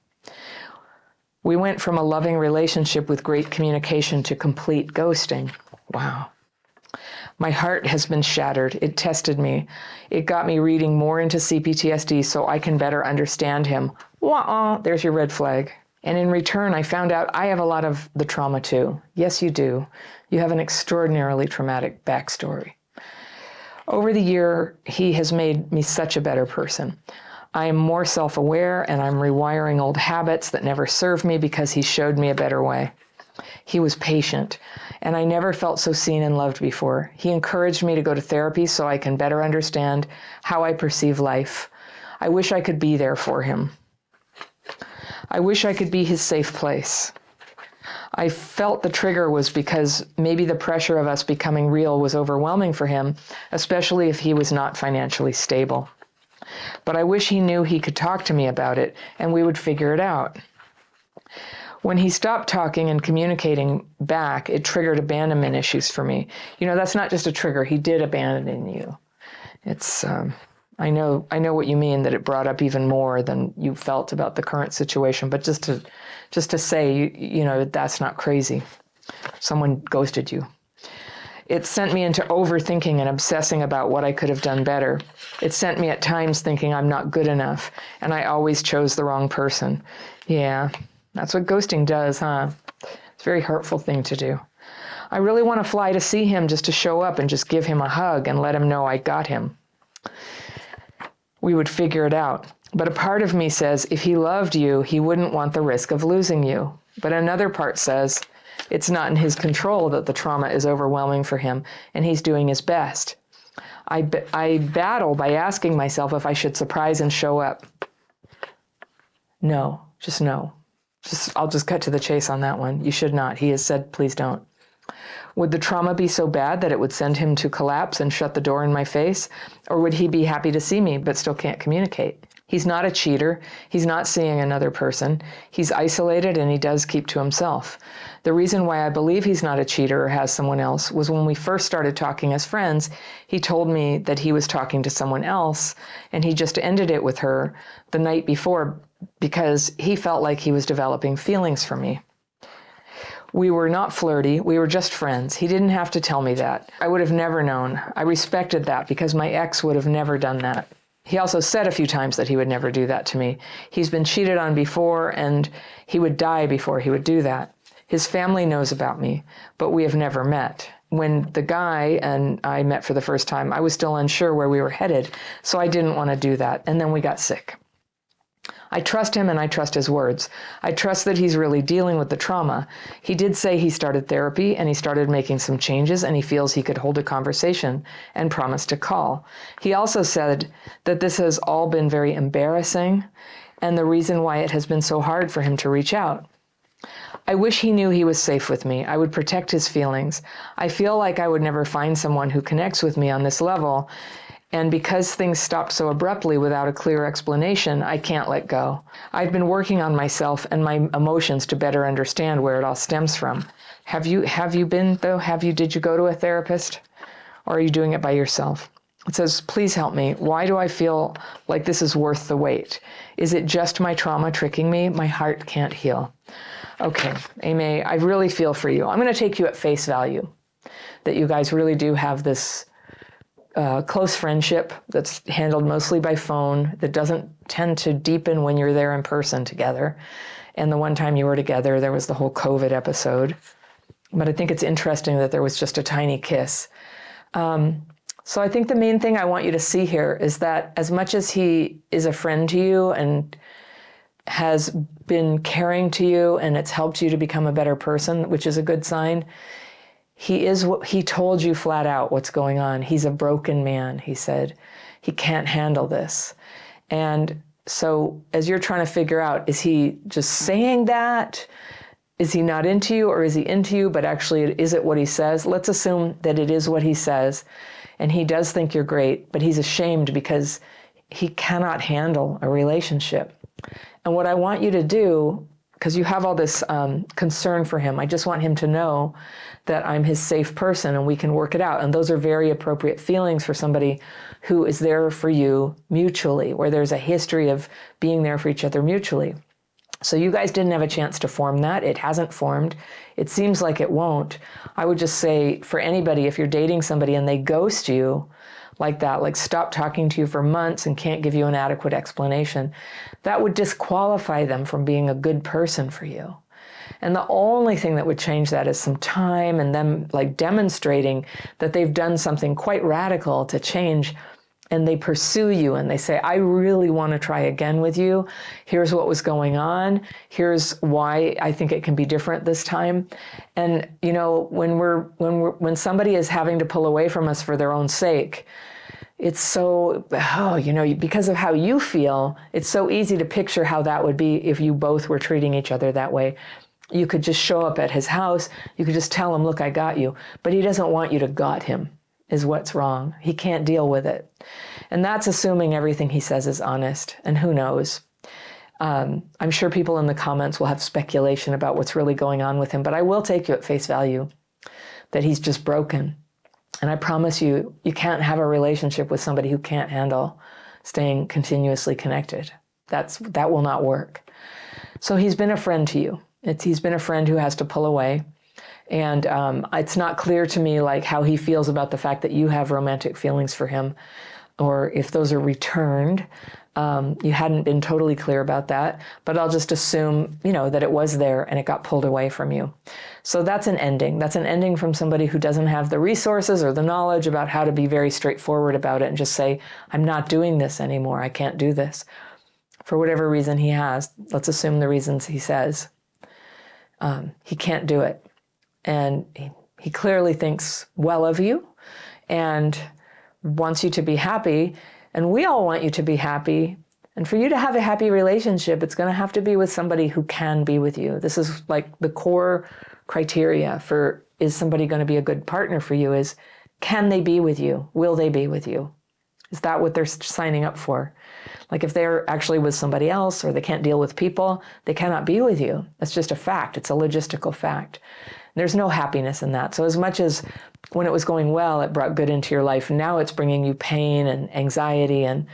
We went from a loving relationship with great communication to complete ghosting. Wow. My heart has been shattered. It tested me. It got me reading more into CPTSD so I can better understand him. Wah-uh, there's your red flag. And in return, I found out I have a lot of the trauma too. Yes, you do. You have an extraordinarily traumatic backstory. Over the year, he has made me such a better person. I am more self-aware, and I'm rewiring old habits that never served me because he showed me a better way. He was patient, and I never felt so seen and loved before. He encouraged me to go to therapy so I can better understand how I perceive life. I wish I could be there for him. I wish I could be his safe place. I felt the trigger was because maybe the pressure of us becoming real was overwhelming for him, especially if he was not financially stable. But I wish he knew he could talk to me about it and we would figure it out. When he stopped talking and communicating back, it triggered abandonment issues for me. That's not just a trigger. He did abandon you. It's, I know what you mean, that it brought up even more than you felt about the current situation. But just to say, that's not crazy. Someone ghosted you. It sent me into overthinking and obsessing about what I could have done better. It sent me at times thinking I'm not good enough, and I always chose the wrong person. Yeah, that's what ghosting does, huh? It's a very hurtful thing to do. I really want to fly to see him, just to show up and just give him a hug and let him know I got him. We would figure it out. But a part of me says if he loved you, he wouldn't want the risk of losing you. But another part says it's not in his control, that the trauma is overwhelming for him, and he's doing his best. I battle by asking myself if I should surprise and show up. No, just no. I'll just cut to the chase on that one. You should not. He has said, please don't. Would the trauma be so bad that it would send him to collapse and shut the door in my face? Or would he be happy to see me but still can't communicate? He's not a cheater. He's not seeing another person. He's isolated and he does keep to himself. The reason why I believe he's not a cheater or has someone else was when we first started talking as friends, he told me that he was talking to someone else and he just ended it with her the night before because he felt like he was developing feelings for me. We were not flirty. We were just friends. He didn't have to tell me that. I would have never known. I respected that because my ex would have never done that. He also said a few times that he would never do that to me. He's been cheated on before, and he would die before he would do that. His family knows about me, but we have never met. When the guy and I met for the first time, I was still unsure where we were headed, so I didn't want to do that, and then we got sick. I trust him and I trust his words. I trust that he's really dealing with the trauma. He did say he started therapy and he started making some changes and he feels he could hold a conversation and promised to call. He also said that this has all been very embarrassing and the reason why it has been so hard for him to reach out. I wish he knew he was safe with me. I would protect his feelings. I feel like I would never find someone who connects with me on this level. And because things stopped so abruptly without a clear explanation, I can't let go. I've been working on myself and my emotions to better understand where it all stems from. Have you been though? Did you go to a therapist? Or are you doing it by yourself? It says, please help me. Why do I feel like this is worth the wait? Is it just my trauma tricking me? My heart can't heal. Okay, Amy, I really feel for you. I'm going to take you at face value that you guys really do have this close friendship that's handled mostly by phone, that doesn't tend to deepen when you're there in person together. And the one time you were together, there was the whole COVID episode. But I think it's interesting that there was just a tiny kiss. So I think the main thing I want you to see here is that as much as he is a friend to you and has been caring to you and it's helped you to become a better person, which is a good sign, he told you flat out what's going on. He's a broken man, he said. He can't handle this. And so as you're trying to figure out, is he just saying that? Is he not into you or is he into you, but actually is it what he says? Let's assume that it is what he says. And he does think you're great, but he's ashamed because he cannot handle a relationship. And what I want you to do, because you have all this concern for him, I just want him to know that I'm his safe person and we can work it out. And those are very appropriate feelings for somebody who is there for you mutually, where there's a history of being there for each other mutually. So you guys didn't have a chance to form that. It hasn't formed. It seems like it won't. I would just say for anybody, if you're dating somebody and they ghost you like that, like stop talking to you for months and can't give you an adequate explanation, that would disqualify them from being a good person for you. And the only thing that would change that is some time and them like demonstrating that they've done something quite radical to change, and they pursue you and they say, I really want to try again with you. Here's what was going on. Here's why I think it can be different this time. And you know, when somebody is having to pull away from us for their own sake, it's so, because of how you feel, it's so easy to picture how that would be if you both were treating each other that way. You could just show up at his house. You could just tell him, look, I got you. But he doesn't want you to got him, is what's wrong. He can't deal with it. And that's assuming everything he says is honest. And who knows? I'm sure people in the comments will have speculation about what's really going on with him. But I will take you at face value that he's just broken. And I promise you, you can't have a relationship with somebody who can't handle staying continuously connected. That will not work. So he's been a friend to you. He's been a friend who has to pull away. And it's not clear to me like how he feels about the fact that you have romantic feelings for him, or if those are returned. You hadn't been totally clear about that, but I'll just assume, that it was there and it got pulled away from you. So that's an ending. That's an ending from somebody who doesn't have the resources or the knowledge about how to be very straightforward about it and just say, I'm not doing this anymore. I can't do this. For whatever reason he has, let's assume the reasons he says. He can't do it. And he clearly thinks well of you and wants you to be happy. And we all want you to be happy. And for you to have a happy relationship, it's going to have to be with somebody who can be with you. This is like the core criteria for, is somebody going to be a good partner for you, is can they be with you? Will they be with you? Is that what they're signing up for? Like if they're actually with somebody else or they can't deal with people, they cannot be with you. That's just a fact. It's a logistical fact. There's no happiness in that. So as much as when it was going well, it brought good into your life, now it's bringing you pain and anxiety. And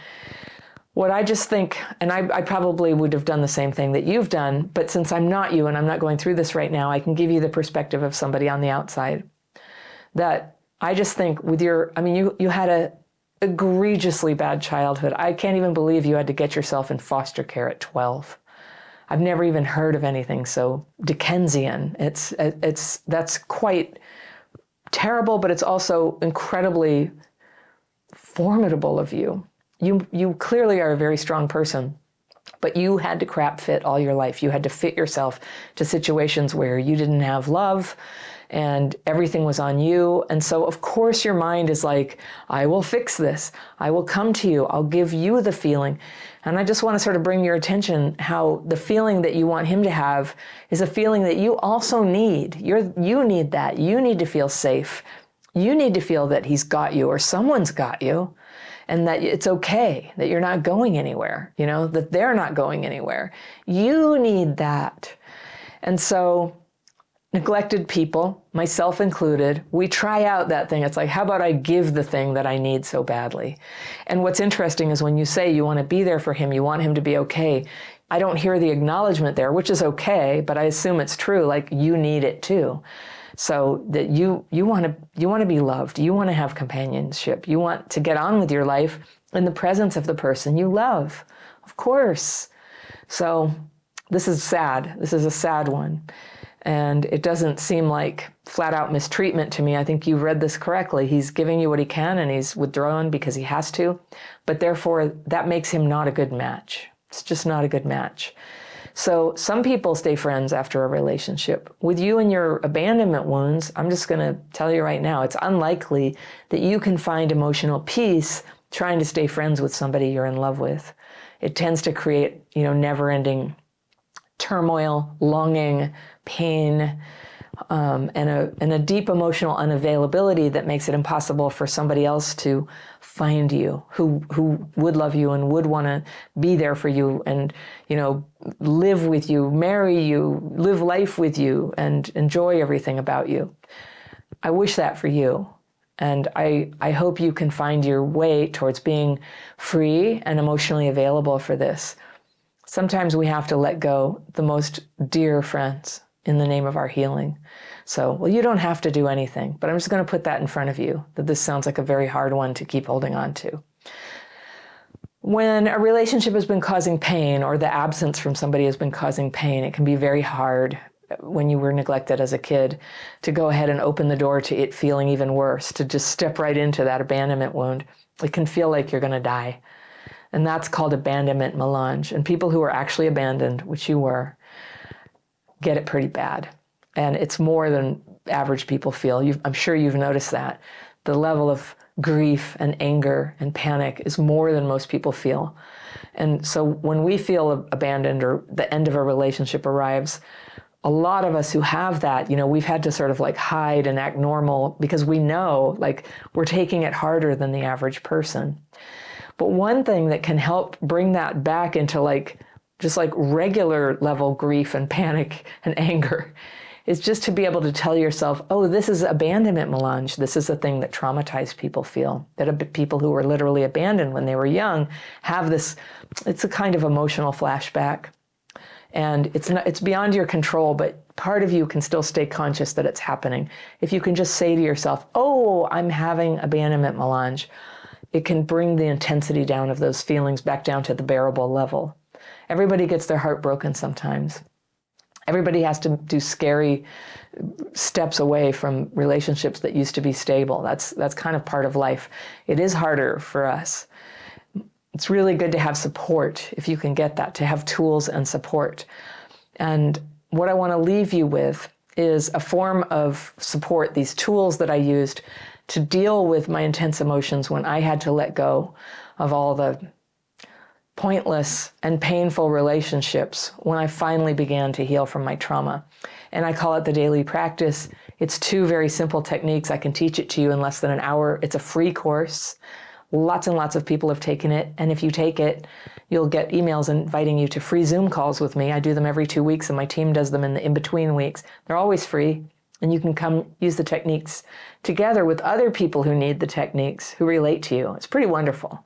what I just think, and I probably would have done the same thing that you've done, but since I'm not you and I'm not going through this right now, I can give you the perspective of somebody on the outside. That I just think with your, you had a egregiously bad childhood. I can't even believe you had to get yourself in foster care at 12. I've never even heard of anything so Dickensian. That's quite terrible, but it's also incredibly formidable of you. You clearly are a very strong person, But you had to crap fit all your life. You had to fit yourself to situations where you didn't have love and everything was on you. And so, of course, your mind is like, I will fix this. I will come to you. I'll give you the feeling. And I just want to sort of bring your attention how the feeling that you want him to have is a feeling that you also need. You need that. You need to feel safe. You need to feel that he's got you or someone's got you, and that it's okay, that you're not going anywhere, that they're not going anywhere. You need that. And so neglected people, myself included, we try out that thing. It's like, how about I give the thing that I need so badly? And what's interesting is when you say you want to be there for him, you want him to be okay, I don't hear the acknowledgement there, which is okay, but I assume it's true, like you need it too. So that you want to be loved, you want to have companionship, you want to get on with your life in the presence of the person you love, of course. So this is sad. This is a sad one. And it doesn't seem like flat out mistreatment to me. I think you've read this correctly. He's giving you what he can and he's withdrawn because he has to, but therefore that makes him not a good match. It's just not a good match. So some people stay friends after a relationship. With you and your abandonment wounds, I'm just going to tell you right now, it's unlikely that you can find emotional peace trying to stay friends with somebody you're in love with. It tends to create, never-ending turmoil, longing, pain, and a deep emotional unavailability that makes it impossible for somebody else to find you, who would love you and would want to be there for you and, live with you, marry you, live life with you, and enjoy everything about you. I wish that for you. And I hope you can find your way towards being free and emotionally available for this. Sometimes we have to let go the most dear friends in the name of our healing. So, well, you don't have to do anything, but I'm just going to put that in front of you, that this sounds like a very hard one to keep holding on to. When a relationship has been causing pain or the absence from somebody has been causing pain, it can be very hard when you were neglected as a kid to go ahead and open the door to it feeling even worse, to just step right into that abandonment wound. It can feel like you're going to die. And that's called abandonment melange. And people who are actually abandoned, which you were, get it pretty bad. And it's more than average people feel. I'm sure you've noticed that. The level of grief and anger and panic is more than most people feel. And so when we feel abandoned or the end of a relationship arrives, a lot of us who have that, we've had to sort of like hide and act normal because we know like we're taking it harder than the average person. But one thing that can help bring that back into just regular level grief and panic and anger is just to be able to tell yourself, oh, this is abandonment melange. This is the thing that traumatized people feel, that people who were literally abandoned when they were young have this, it's a kind of emotional flashback. And it's beyond your control, but part of you can still stay conscious that it's happening. If you can just say to yourself, oh, I'm having abandonment melange, it can bring the intensity down of those feelings back down to the bearable level. Everybody gets their heart broken sometimes. Everybody has to do scary steps away from relationships that used to be stable. That's kind of part of life. It is harder for us. It's really good to have support, if you can get that, to have tools and support. And what I want to leave you with is a form of support, these tools that I used to deal with my intense emotions when I had to let go of all the pointless and painful relationships when I finally began to heal from my trauma. And I call it the daily practice. It's 2 very simple techniques. I can teach it to you in less than an hour. It's a free course. Lots and lots of people have taken it. And if you take it, you'll get emails inviting you to free Zoom calls with me. I do them every 2 weeks and my team does them in the in-between weeks. They're always free. And you can come use the techniques together with other people who need the techniques, who relate to you. It's pretty wonderful.